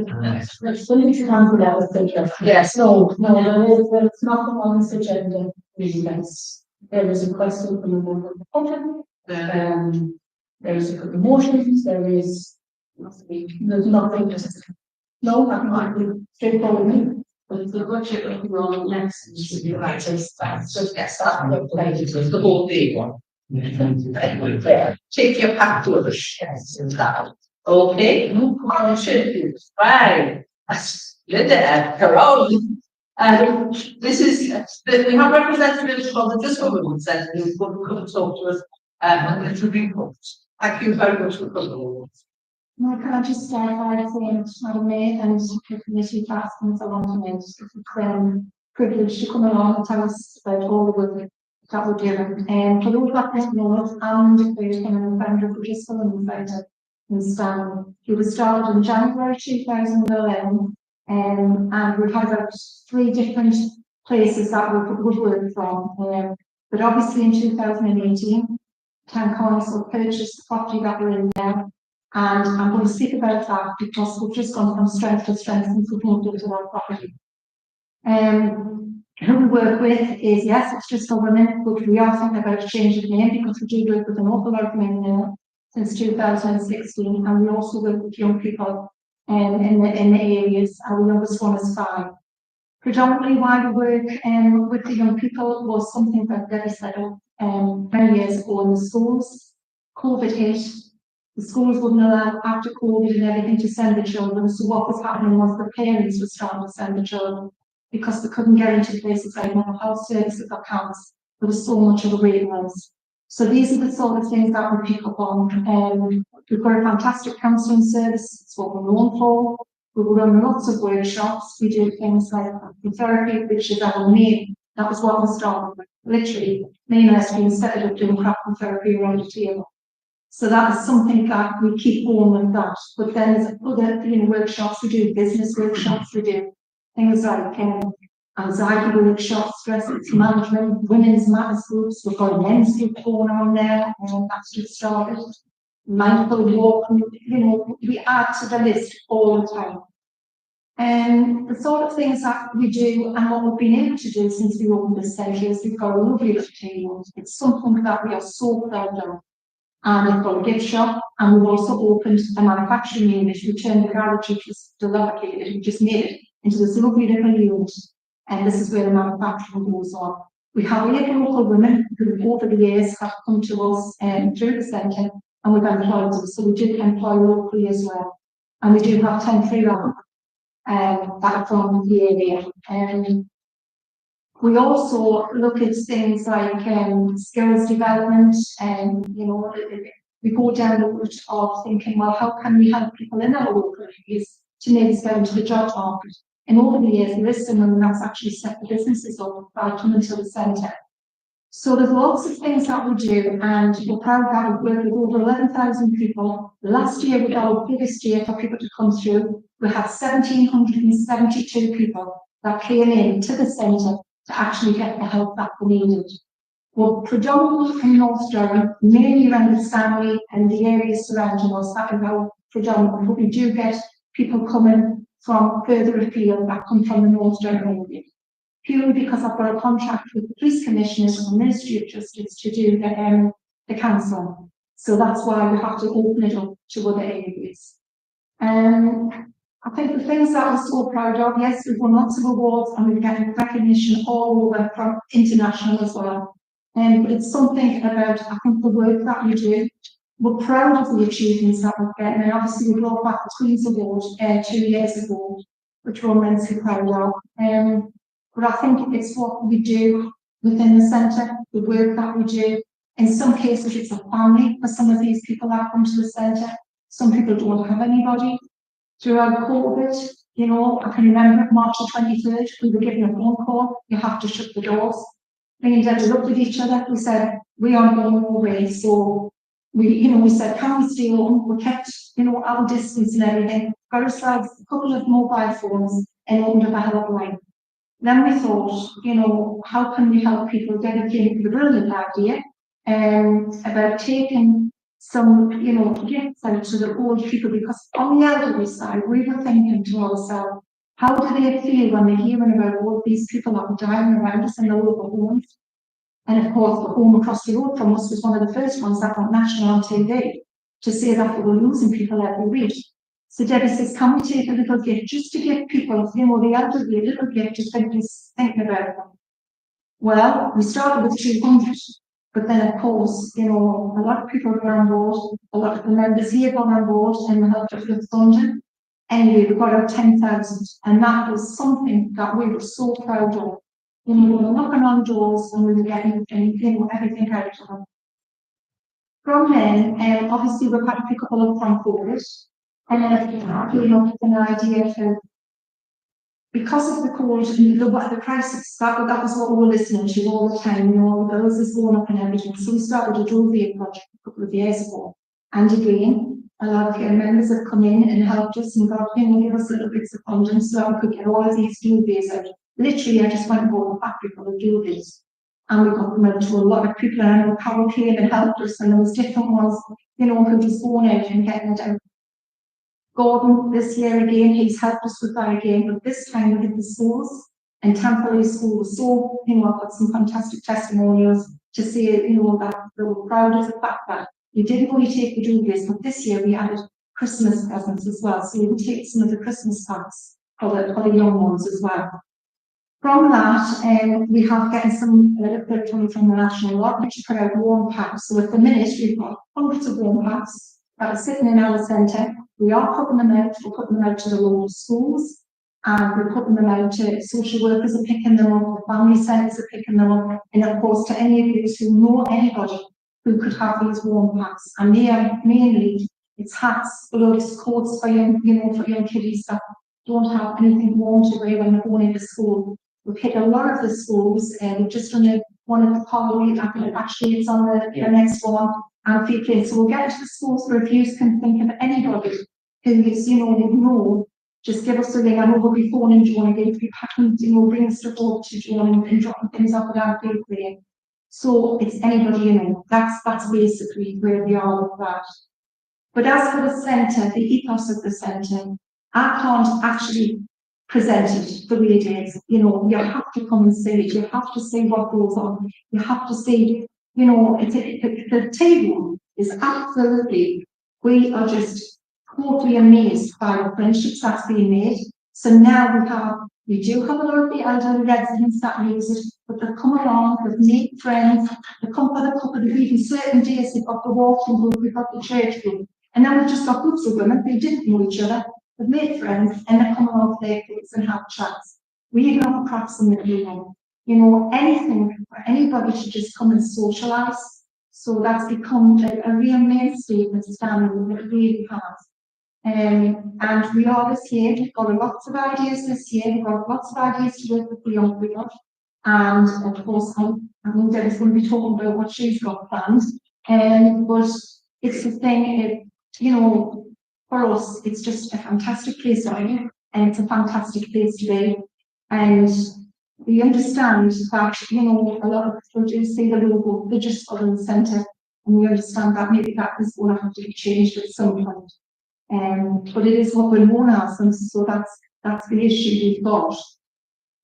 Let's look into hands without a figure. Yes, no, there's nothing on this agenda, really, that's, there is a question from a member of the public. There is a couple of motions, there's nothing, no, I think straightforward. But the budget will be on next, should be right, so that's just Yes, that's the whole day one. Take your pack to the yes, and that. Okay, motion, right, Linda, Carol. This is, we have representatives from the Fiscal Women's Centre who will come and talk to us, on this report. Thank you very much for coming. No, can I just start by saying, Madam Mayor and the committee for asking so long to me, it's privilege to come along and tell us about all the work that we're doing. And for those that don't know, I'm the founder of the Fiscal Women's Centre in Stanley. It was started in January 2011, and we've had about 3 different places that we work from. But obviously in 2018, Town Council purchased the property that we're in now. And I'm going to speak about that because we've just gone from strength to strength since we've moved into our property. Who we work with is, yes, it's just for women, but we are thinking about a change of name because we do work with an awful lot of men now since 2016, and we also work with young people in the areas. Our youngest one is 5. Predominantly why we work with the young people was something that Debbie set up many years ago in the schools. COVID hit. The schools wouldn't allow, after COVID and everything, to send the children. So what was happening was the parents were starting to send the children because they couldn't get into places like mental health services or camps. There was so much of a waiting list. So these are the sort of things that we pick up on. We've got a fantastic counselling service. It's what we're known for. We run lots of workshops. We do things like therapy, which is our main. That was what we started with. Literally, me and Esther, instead of doing craft therapy around the table. So that is something that we keep going with that. But then there's other workshops, we do business workshops, we do things like anxiety workshops, stress management, women's matters groups, we've got a men's group going on there, and that's just started. Mindful walking, we add to the list all the time. And the sort of things that we do and what we've been able to do since we opened this centre is we've got a lovely little table. It's something that we are so proud of. And we've got a gift shop, and we've also opened a manufacturing unit. We turned the garage, which was dilapidated, we just made it into this lovely little unit, and this is where the manufacturing goes on. We have 8 local women who over the years have come to us through the centre, and we've employed them, so we do employ locally as well. And we do have temporary labour that are from the area. We also look at things like skills development, and we go down the route of thinking, well, how can we help people in our local areas to maybe get into the job market? And over the years, there is someone that's actually set the businesses up by coming to the centre. So there's lots of things that we do, and we're proud that we've worked with over 11,000 people. Last year, we got our biggest year for people to come through. We had 1,772 people that came in to the centre to actually get the help that we needed. We're predominantly in North Durham, mainly around the Stanley and the areas surrounding us. That is our predominant, but we do get people coming from further afield that come from the North Durham area. Purely because I've got a contract with the police commissioners and the Ministry of Justice to do the counselling. So that's why we have to open it up to other areas. I think the things that we're so proud of, yes, we've won lots of awards and we're getting recognition all over from international as well. But it's something about, I think, the work that we do. We're proud of the achievements that we're getting. And obviously we brought back the Queen's Award 2 years ago, which we're immensely proud of. But I think it's what we do within the centre, the work that we do. In some cases, it's a family for some of these people that come to the centre. Some people don't have anybody. Throughout COVID, I can remember March the 23rd, we were given a phone call, you have to shut the doors. Me and Debbie looked at each other, we said, we aren't going away. So we said, can we stay home? We kept, our distance and everything, got ourselves a couple of mobile phones and opened up a helpline. Then we thought, how can we help people? Debbie came with a brilliant idea about taking some, gifts out to the old people, because on the elderly side, we were thinking to ourselves, how do they feel when they're hearing about all these people that are dying around us in the local homes? And of course, the home across the road from us was one of the first ones that went national on TV to say that we were losing people every week. So Debbie says, can we take a little gift just to give people, the elderly, a little gift to thinking about them? Well, we started with 200. But then, of course, you know, a lot of people were on board, a lot of the members here got on board and we helped us with funding. Anyway, we got our 10,000 and that was something that we were so proud of. You know, we were knocking on doors and we were getting everything out of them. From then, obviously we've had to pick up a lot from COVID and then I came up with an idea of because of the COVID and the crisis, that was what we were listening to all the time, you know, there was this going up and everything. So we started a Drovia project a couple of years ago. And again, a lot of your members have come in and helped us and got, you know, give us little bits of funding so that we could get all of these Drovias out. Literally, I just went and bought a factory full of Drovias. And we got them out to a lot of people, and I know Carol came and helped us, and there was different ones, you know, who just going out and getting it out. Gordon, this year again, he's helped us with that again, but this time we did the schools, and Tampa School was so, you know, I've got some fantastic testimonials to say, you know, that they were proud of the fact that we didn't only take the Drovias, but this year we added Christmas presents as well, so we would take some of the Christmas packs for the young ones as well. From that, we have getting some little bit coming from the National Lottery to put out warm packs. So at the minute, we've got hundreds of warm packs that are sitting in our centre. We are putting them out. We're putting them out to the local schools, and we're putting them out to social workers are picking them up, the family centres are picking them up, and of course to any of you who know anybody who could have these warm packs. And they are mainly it's hats, gloves, coats for young, you know, for young kiddies that don't have anything warm to wear when they're going into school. We've hit a lot of the schools, and we've just done one at the Poly, actually it's on the next one, and people. So we'll get to the schools, but if you can think of anybody who is, you know, just give us a ring. I know we'll be phoning Joan again to be packing, you know, bringing stuff over to Joan and dropping things off at our gateway. So it's anybody, you know, that's basically where we are with that. But as for the centre, the ethos of the centre, I can't actually present it the way it is. You know, you have to come and see it. You have to see what goes on. You have to see, you know, the table is absolutely, we are just totally amazed by the friendships that's being made. So now we do have a lot of the elderly residents that use it, but they come along, they've made friends, they come for the cuppa, they've even certain days they've got the walking group, we've got the church group, and then we've just got groups of women who didn't know each other. They've made friends and they come along play games and have chats. We even have crafts in the evening. You know, anything for anybody to just come and socialise. So that's become a real mainstay in Stanley, it really has. And we are this year, we've got lots of ideas this year, we've got lots of ideas to work with the young people. And of course, I know Debbie's going to be talking about what she's got planned. But it's the thing, you know, for us, it's just a fantastic place to be, and it's a fantastic place to be. And we understand that, you know, a lot of people do see the logo, they're just for the centre, and we understand that maybe that is going to have to be changed at some point. But it is what we're known as, and so that's the issue we've got.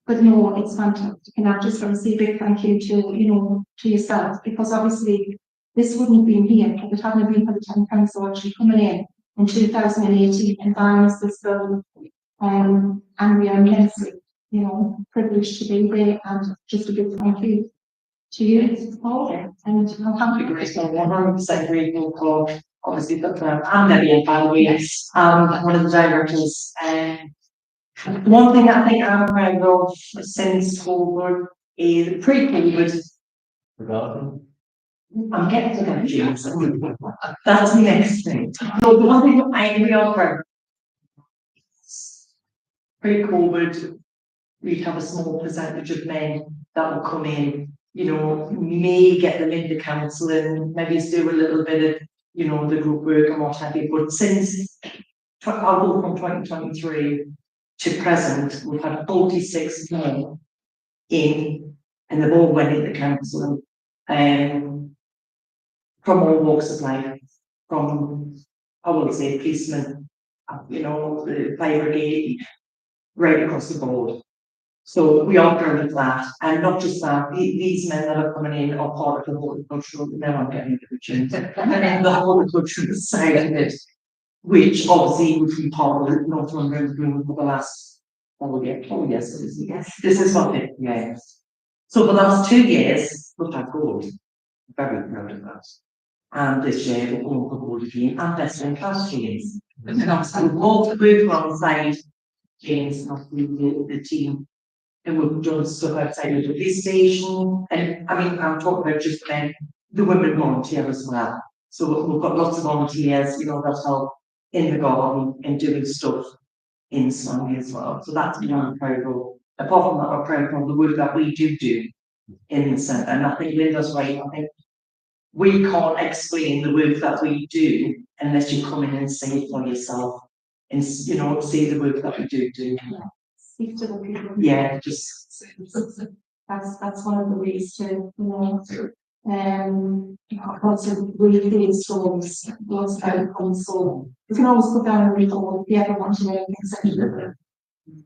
But no, it's fantastic, and I just want to say a big thank you to, you know, to yourself, because obviously this wouldn't have been here if it hadn't been for the town council actually coming in 2018 and buying us this building. And we are immensely, you know, privileged to be there, and just a big thank you to you, Paul. And I'm happy to Great, 100% grateful for obviously I'm Debbie, by the way, one of the directors. One thing I think I'm proud of since COVID is pre-COVID. I'm getting to that, James. That's the next thing. So the one thing I really are proud of, pre-COVID, we'd have a small percentage of men that will come in, you know, may get them into counselling, maybe do a little bit of, you know, the group work and what have you. But since I'll go from 2023 to present, we've had 46 men in, and they've all went into counselling. From all walks of life, from, I will say, policemen, you know, the fire brigade, right across the board. So we are proud of that, and not just that, these men that are coming in are part of the horticultural, now I'm getting into the gym, and the horticultural side of it, which obviously would be part of the Northumberland Room for the last 4 years. Oh yes, it is. Yes, this is what it, yes. So for the last 2 years, we've had gold. very proud of that. And this year we're going for board again and best in class James. And obviously more to work alongside James, not the team. And we've done stuff outside of the police station. And I mean, I'm talking about just the women volunteer as well. So we've got lots of volunteers, you know, that help in the garden and doing stuff in Sunday as well. So that's what I'm proud of. Apart from that, I'm proud of the work that we do in the centre. And I think Linda's right. I think we can't explain the work that we do unless you come in and see it for yourself and, you know, see the work that we do. Yeah. Speak to the people. Yeah, just That's one of the ways to, you know, lots of really big stories, lots of outcomes. So you can always put down a recall if you ever want to know anything sexual.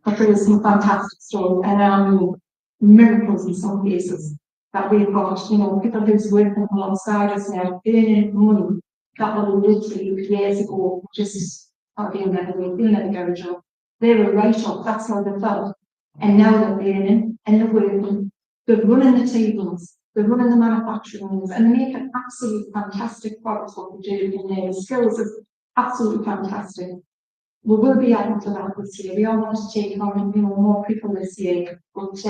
But there is some fantastic stories and miracles in some cases that we've got, you know, people who's working alongside us now, earning money that were literally years ago, just you'll never get a job. They were right up, that's how they felt. And now they're earning and they're working, they're running the tables, they're running the manufacturing rooms, and they make an absolute fantastic product what they do in their skills is absolutely fantastic. We will be adding to that this year. We all want to take on, you know, more people this year. But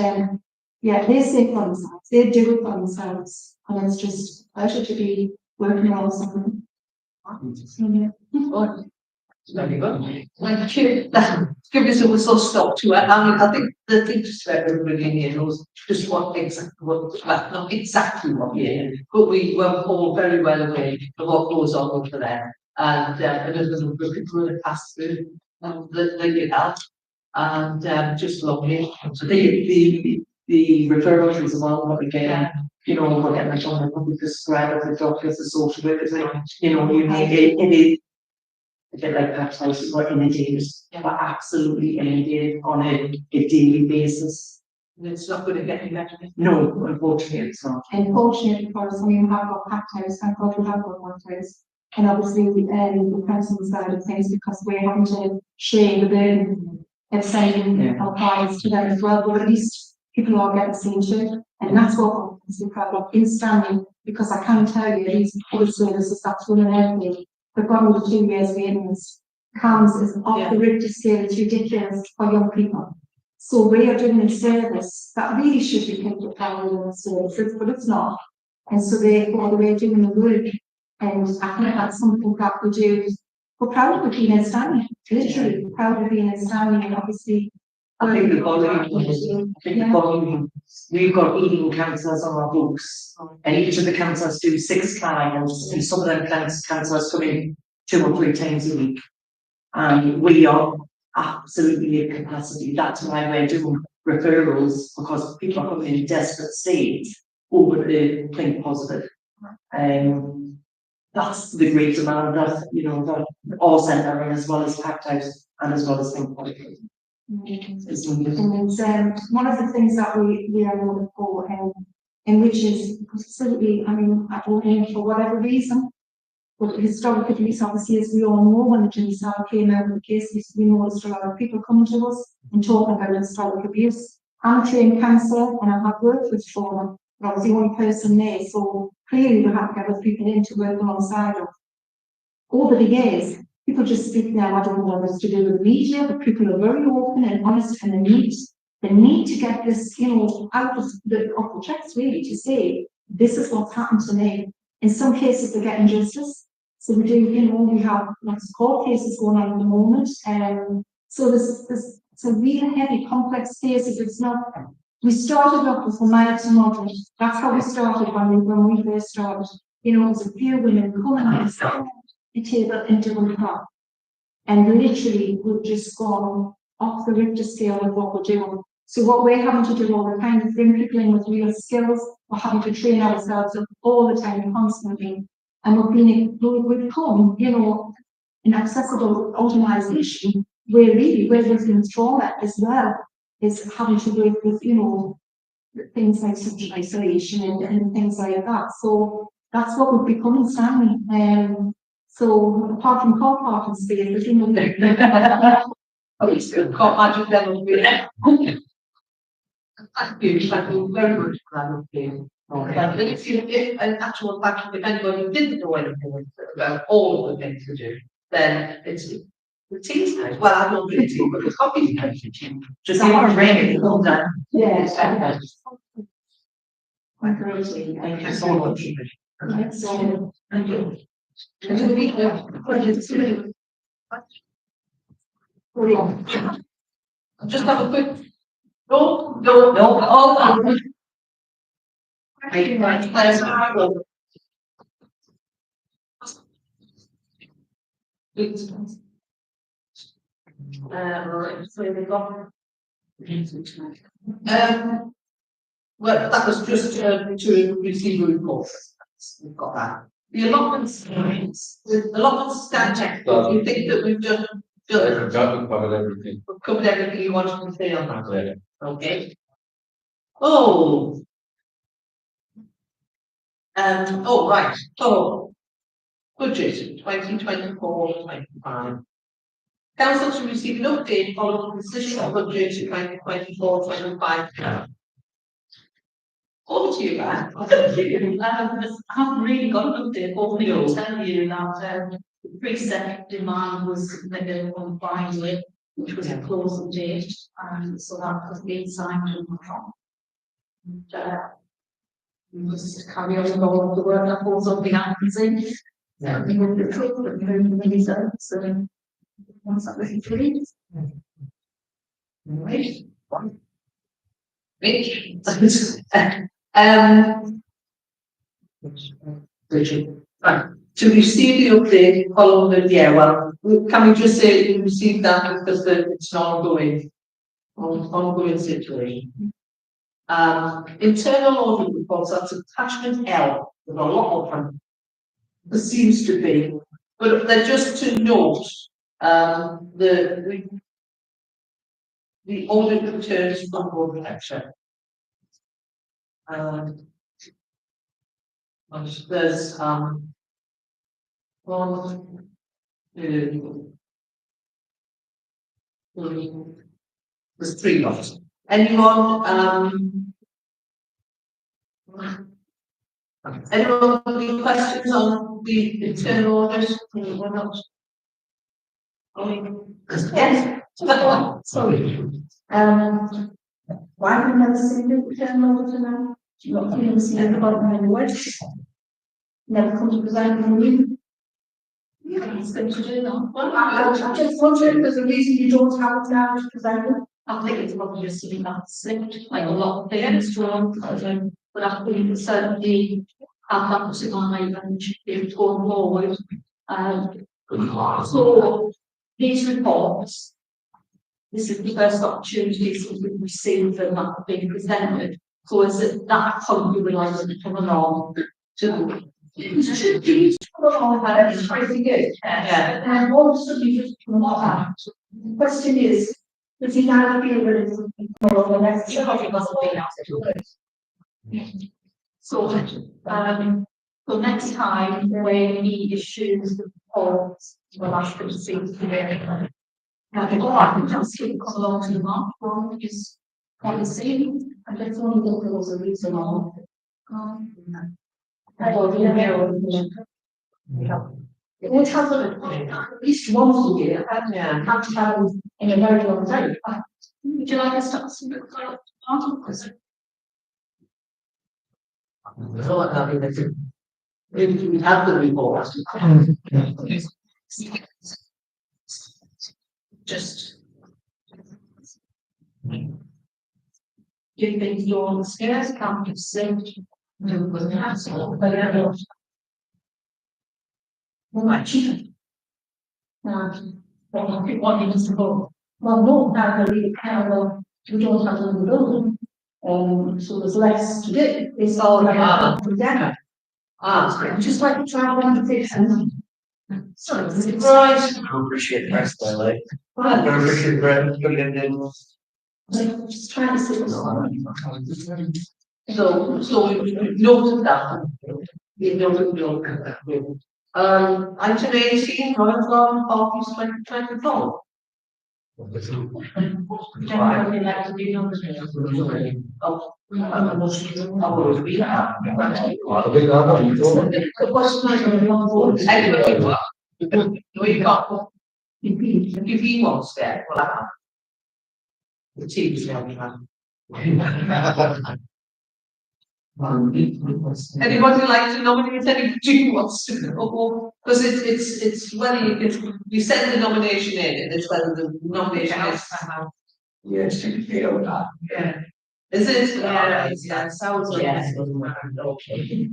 yeah, they say for themselves, they do it for themselves. And it's just a pleasure to be working on something. Very good. Thank you. Give us a whistle stop to it. I think the thing just about everybody in here knows just what exactly what, well, not exactly what year, but we were all very well aware of what goes on over there. And there's a number of people that pass through the you have. And just lovely. So the referrals as well, what we get, you know, we're getting like on the public prescriber, the doctors, the social workers, you know, you need it is a bit like perhaps what inundated, but absolutely inundated on a daily basis. And it's not going to get any better. No, unfortunately it's not. Unfortunately for us, we have got packed house, thank God we have got packed house. And obviously the council side of things because we're having to share the burden of sending our clients to them as well, but at least people are getting seen to, and that's what I'm so proud of in standing, because I can tell you these other services that's running everything, they've got over 2 years waiting list. CAMS is off the Richter scale, it's ridiculous for young people. So we are doing a service that really should be picked up by services, but it's not. And so therefore we're doing the work, and I think that's something that we do. We're proud of being in standing, literally proud of being in standing, and obviously I think the volume, we've got evening counsellors on our books, and each of the counsellors do 6 clients, and some of them counsellors come in 2 or 3 times a week. And we are absolutely at capacity. That's why we're doing referrals, because people are coming in desperate states over the think positive. That's the great demand that, you know, that all centre and as well as packed house and as well as think positive. And it's one of the things that we are known for, and which is absolutely, I mean, I don't know for whatever reason, but historical police obviously, as we all know, when the Jimmy Star came out of the case, we noticed a lot of people coming to us and talking about historic abuse. I'm a trained counsellor and I have worked with trauma, but I was the only person there, so clearly we had to get other people in to work alongside us. Over the years, people just speak now, I don't know whether it's to do with media, but people are very open and honest, and they need to get this, you know, out of the checks really to say, this is what's happened to me. In some cases, they're getting justice. So we do, you know, we have lots of court cases going on at the moment. So there's a real heavy, complex cases. It's not, we started off with a mild to moderate. That's how we started when we first started. You know, there's a few women coming on the table and doing that. And literally, we've just gone off the Richter scale of what we're doing. So what we're having to do all the time is bring people in with real skills. We're having to train ourselves up all the time, constantly. And we've become, you know, an accessible organisation where really we're looking at trauma as well, is having to work with, you know, things like social isolation and things like that. So that's what we've become in Stanley. So apart from car parking space, there's no Okay, still got magic level with it. Thank you very much for that. But if an actual fact, if anybody didn't know anything about all of the things to do, then it's the team's night. Well, I don't really team, but the coffee's night. Just I want to bring it all done. Yes. Thank you so much. Thank you. Just have a quick. No, all. So they got. Well, that was just to receive a report. We've got that. The allotments, the allotments stand. You think that we've done? We've covered everything. We've covered everything you wanted to say on that. Okay. Oh. Oh, right. So, budget 2024-25. Council to receive an update following the decision of budget 2024-25. Over to you, Matt. I haven't really got an update, but we will tell you that the preset demand was submitted on Friday, which was a closing date, and so that has been signed and we just carry on with all of the work that falls on the admin. Yeah, we will be able to move the results, so once that was complete. Right. Right, to receive the update following the, yeah, well, can we just say you received that because it's an ongoing situation. Internal audit reports, that's attachment L, there's a lot of them. There seems to be, but they're just to note, the audit returns from board protection. There's one, two, three, there's 3 lots. Anyone have any questions on the internal audit? Or not? Yes. Sorry. Why have we never seen the return over now? Not even seen the bottom of the website. Never come to present the new. Yeah, it's going to do that. Well, I just wondered if there's a reason you don't have it now to present it. I think it's probably just something that's slipped, like a lot of things drawn, but I think certainly have that was in mind and should be going forward. So these reports, this is the first opportunity since we've received them that have been presented. So is it that point you would like to come along to? Should be pretty good. Yeah. And also you just come on. The question is, does he now feel that it's more of the next? So next time when he issues the reports, we'll ask him to see the very. Now, I can just come along to the mark one, is what he's saying, and that's only the rules of reason on. I don't know. It would have at least once a year, Yeah. have to have in a very long time. Would you like us to ask him about articles? We have the report. Just. You think you're on the stairs, can't you see? With an asshole, but I don't. What needs to go? Well, no, now that we can, we don't have the building. So there's less to do. It's all together. Just like the travel invitation. Sorry, right. I appreciate the rest of my life. I appreciate the rest of Just trying to see. So we noted that. We noted that. Item 18, Royal Office 2024. Anybody like to be nominated? Oh, I'm a motion. Oh, we have. The question is, we want to vote. Anybody what? No, you can't. If he wants that, well, I have. The team's now done. Anybody like to nominate anybody who wants to go? Because it's whether you send the nomination in, and it's whether the nomination is. Yes, you feel that. Yeah. Is it? Yeah, sounds like. Yeah. Okay.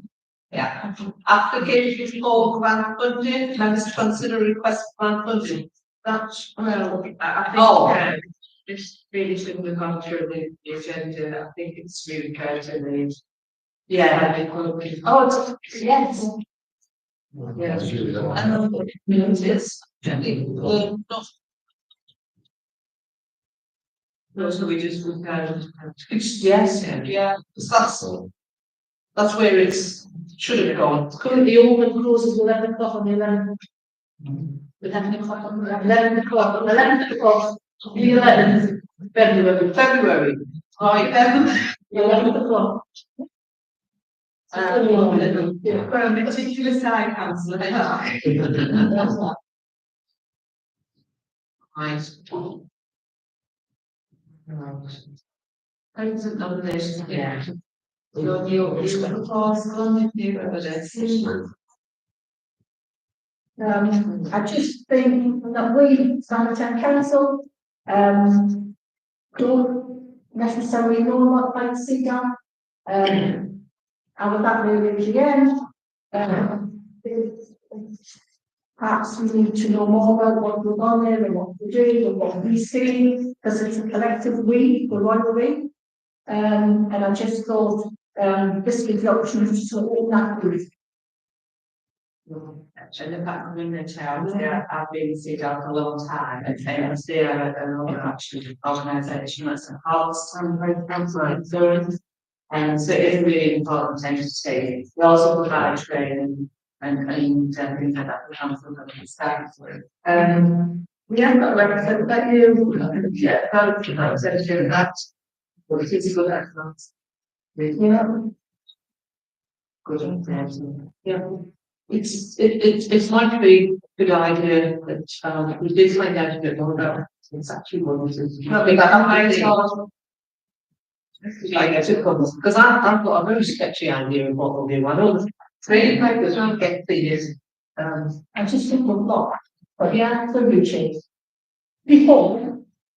Yeah. Application for grant funding, members to consider request for grant funding. That's, well, I think, Oh. this really shouldn't have gone through the agenda. I think it's really kind to the. Yeah. Oh, yes. Yeah. Minutes. Not. No, so we just, we kind of. Yes, yeah, that's where it's, should have gone. Currently, all the closes 11 o'clock on the 11th. 11 o'clock on the 11th o'clock, 11th o'clock, the 11th, February. Right, 11th o'clock. For a particular side councillor. Right. Items of nomination, Yeah. You're proposed, on the evidence. I just think that we, Sanitary Council, don't necessarily know what might see done. I was at the AGM, perhaps we need to know more about what goes on there and what we do and what we see, because it's a collective we, the royal we. And I just thought, this gives the opportunity to open that group. And the fact I'm in the town, I've been sit down for a long time, and famous there, and actually organisation that's a house, and very council, and so it's a really important thing to take. We also provide training and things like that for council and staff. We haven't got a representative that you, yeah, representative that, or physical excellence. Yeah. Good, Yeah. It might be a good idea that, we did find out a bit more about it's actually what it is. Probably because I've got a very sketchy idea of what we'll do. I know three papers don't get these. I just think we've got, but yeah, the routine. Before,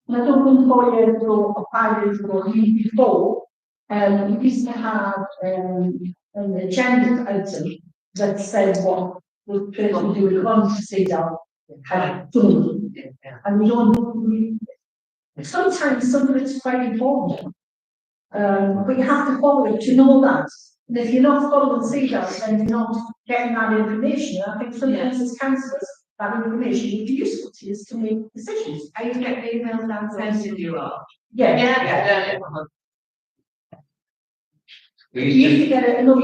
and I don't think 4 years ago or 5 years ago, even before, we used to have an agenda item that said what the person who would want to see down had done. And we don't, sometimes some of it's quite important. But you have to follow it to know that. And if you're not following CDAS, then you're not getting that information. And I think sometimes as councillors, that information would be useful to you to make decisions. Are you getting the emails that sent to you all? Yeah. You used to get another,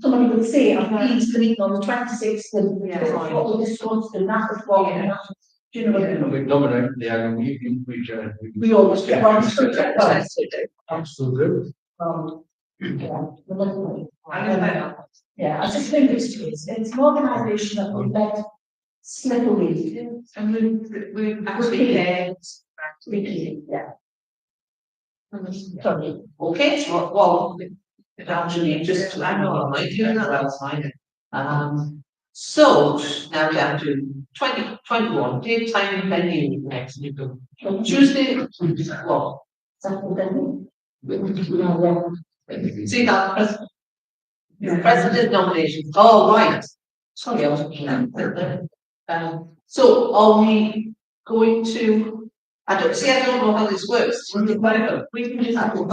somebody would say, I'm pleased to meet on the 26th, and this is what we discussed, and that is what, and that. Do you know what I mean? We nominate the annual meeting, We always get one subject. Absolutely. Yeah, I just think it's an organisation that we let slip away. And we actually had. Yeah. Sorry. Okay, well, actually, just, I know I might do that, that's fine. So now down to 2021, date, time, and venue next meeting. Tuesday, what? See that, president nomination, oh, right. Sorry, I was looking at so are we going to, I don't know how this works. We can just have to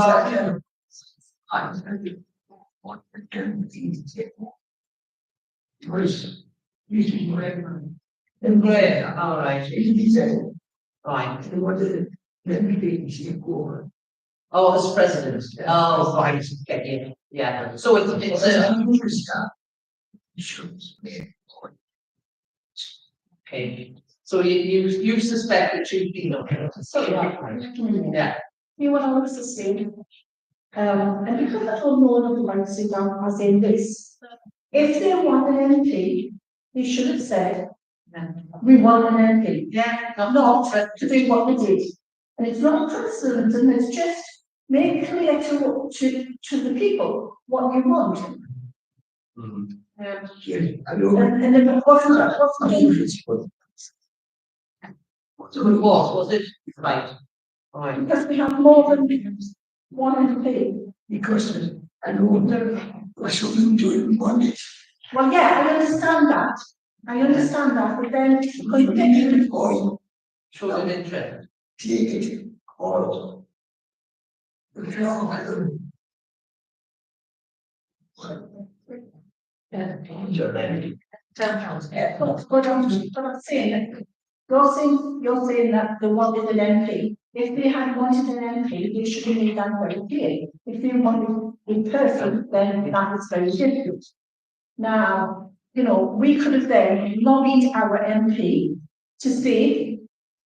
great, all right. Right. Oh, as president. Oh, right. Yeah. So it's okay. So you suspect that you've been on it. So, yeah. You want to also say, and because I don't know enough about sit down as in this, if they want an MP, they should have said, we want an MP. Yeah, Not to do what they did. And it's not criticism, and it's just make clear to the people what you want. I know. And then what's the difference? So it was it? Right. Because we have more than one MP. Because I know I shouldn't do it Monday. Well, yeah, I understand that. But then when Take it all, Shows an interest. take it all. But now I don't. But I'm saying that you're saying that they wanted an MP. If they had wanted an MP, they should have made that very clear. If they wanted a person, then that was very difficult. Now, you know, we could have then lobbied our MP to say,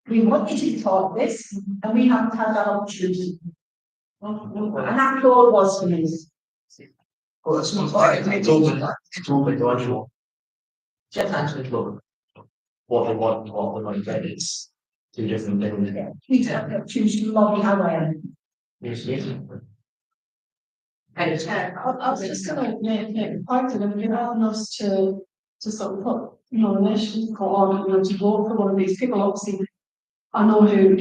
we want you to be part of this, and we haven't had that opportunity. And that's all it was for me. Well, it's not like it's open to anyone. Just actually look. What they want, what they might get is two different things. We have to lobby our MP. Yes, yes. I was just gonna make a point of them, you're asking us to sort of put nominations on, to vote for one of these people, obviously. I know who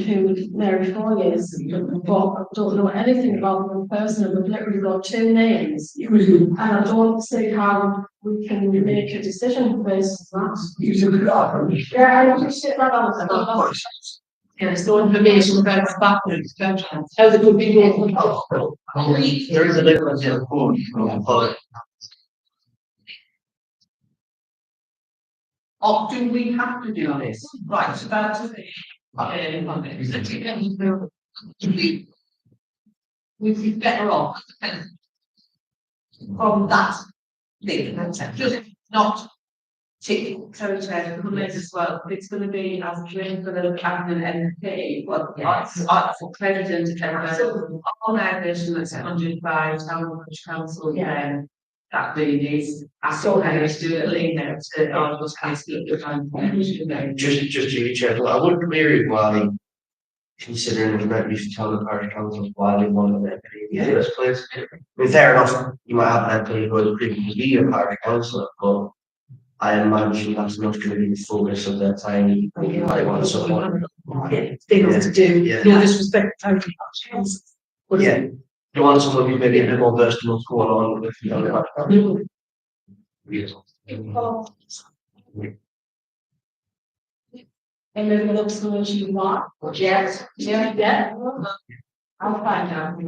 Mary Foy is, but I don't know anything about them personally, we've literally got two names. And I don't see how we can make a decision based on that. Use a good offer. Yeah, I appreciate that. Yeah, there's no information about the backwards, how they could be voted. There is a difference in the code, but Or do we have to do this? Right, so that's we'd be better off from that thing, just not taking. So Chair, the comment as well, it's going to be as trained for the cabinet MP, well, for president and organisation that's 105 town council, then that really is, I saw how to do it, lean there to, I was kind of split the time. just to be checked, I wouldn't query why considering the remedy for town and parish councils, why they want an MP in the first place. I mean, fair enough, you might have an MP who has previously been a parish councillor, but I imagine that's not going to be the focus of their time. You might want someone. Things to do, Yeah. no disrespect, totally. Yeah, you want someone who's maybe a bit more versed in what's going on with the other parish council. And then the solution you want? Yes, Yeah. I'll find out.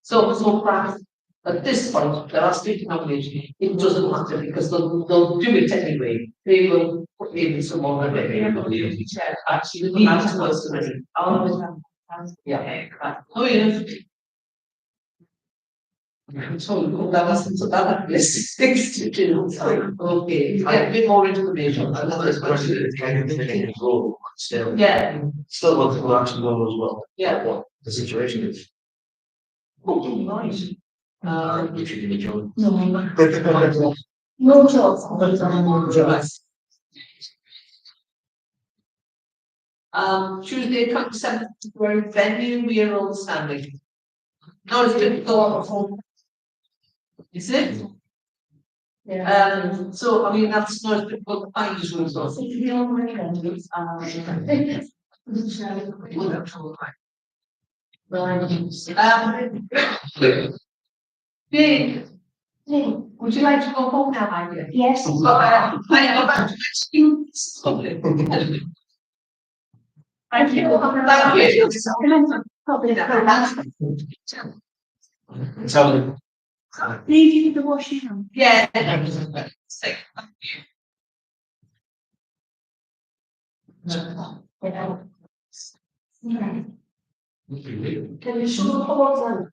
so perhaps at this point, there are state nomination, it doesn't matter because they'll do it anyway. They will put in someone that they actually need to personally. Yeah. Oh, yeah. So that wasn't so bad. Let's fix it, okay, get a bit more information. Another question is kind of thinking as well, still. Yeah. Still want to action know as well. Yeah. What the situation is. Oh, nice. Which you can join. No jobs. Tuesday, 27th February, venue, we are all standing. No, it's difficult. Is it? Yeah. So I mean, that's not difficult to find as well. Big. Would you like to go home now, my dear? Yes. I am about to excuse. Thank you. Thank you. Tell me. Leave you the washing. Yeah. Can you show the pause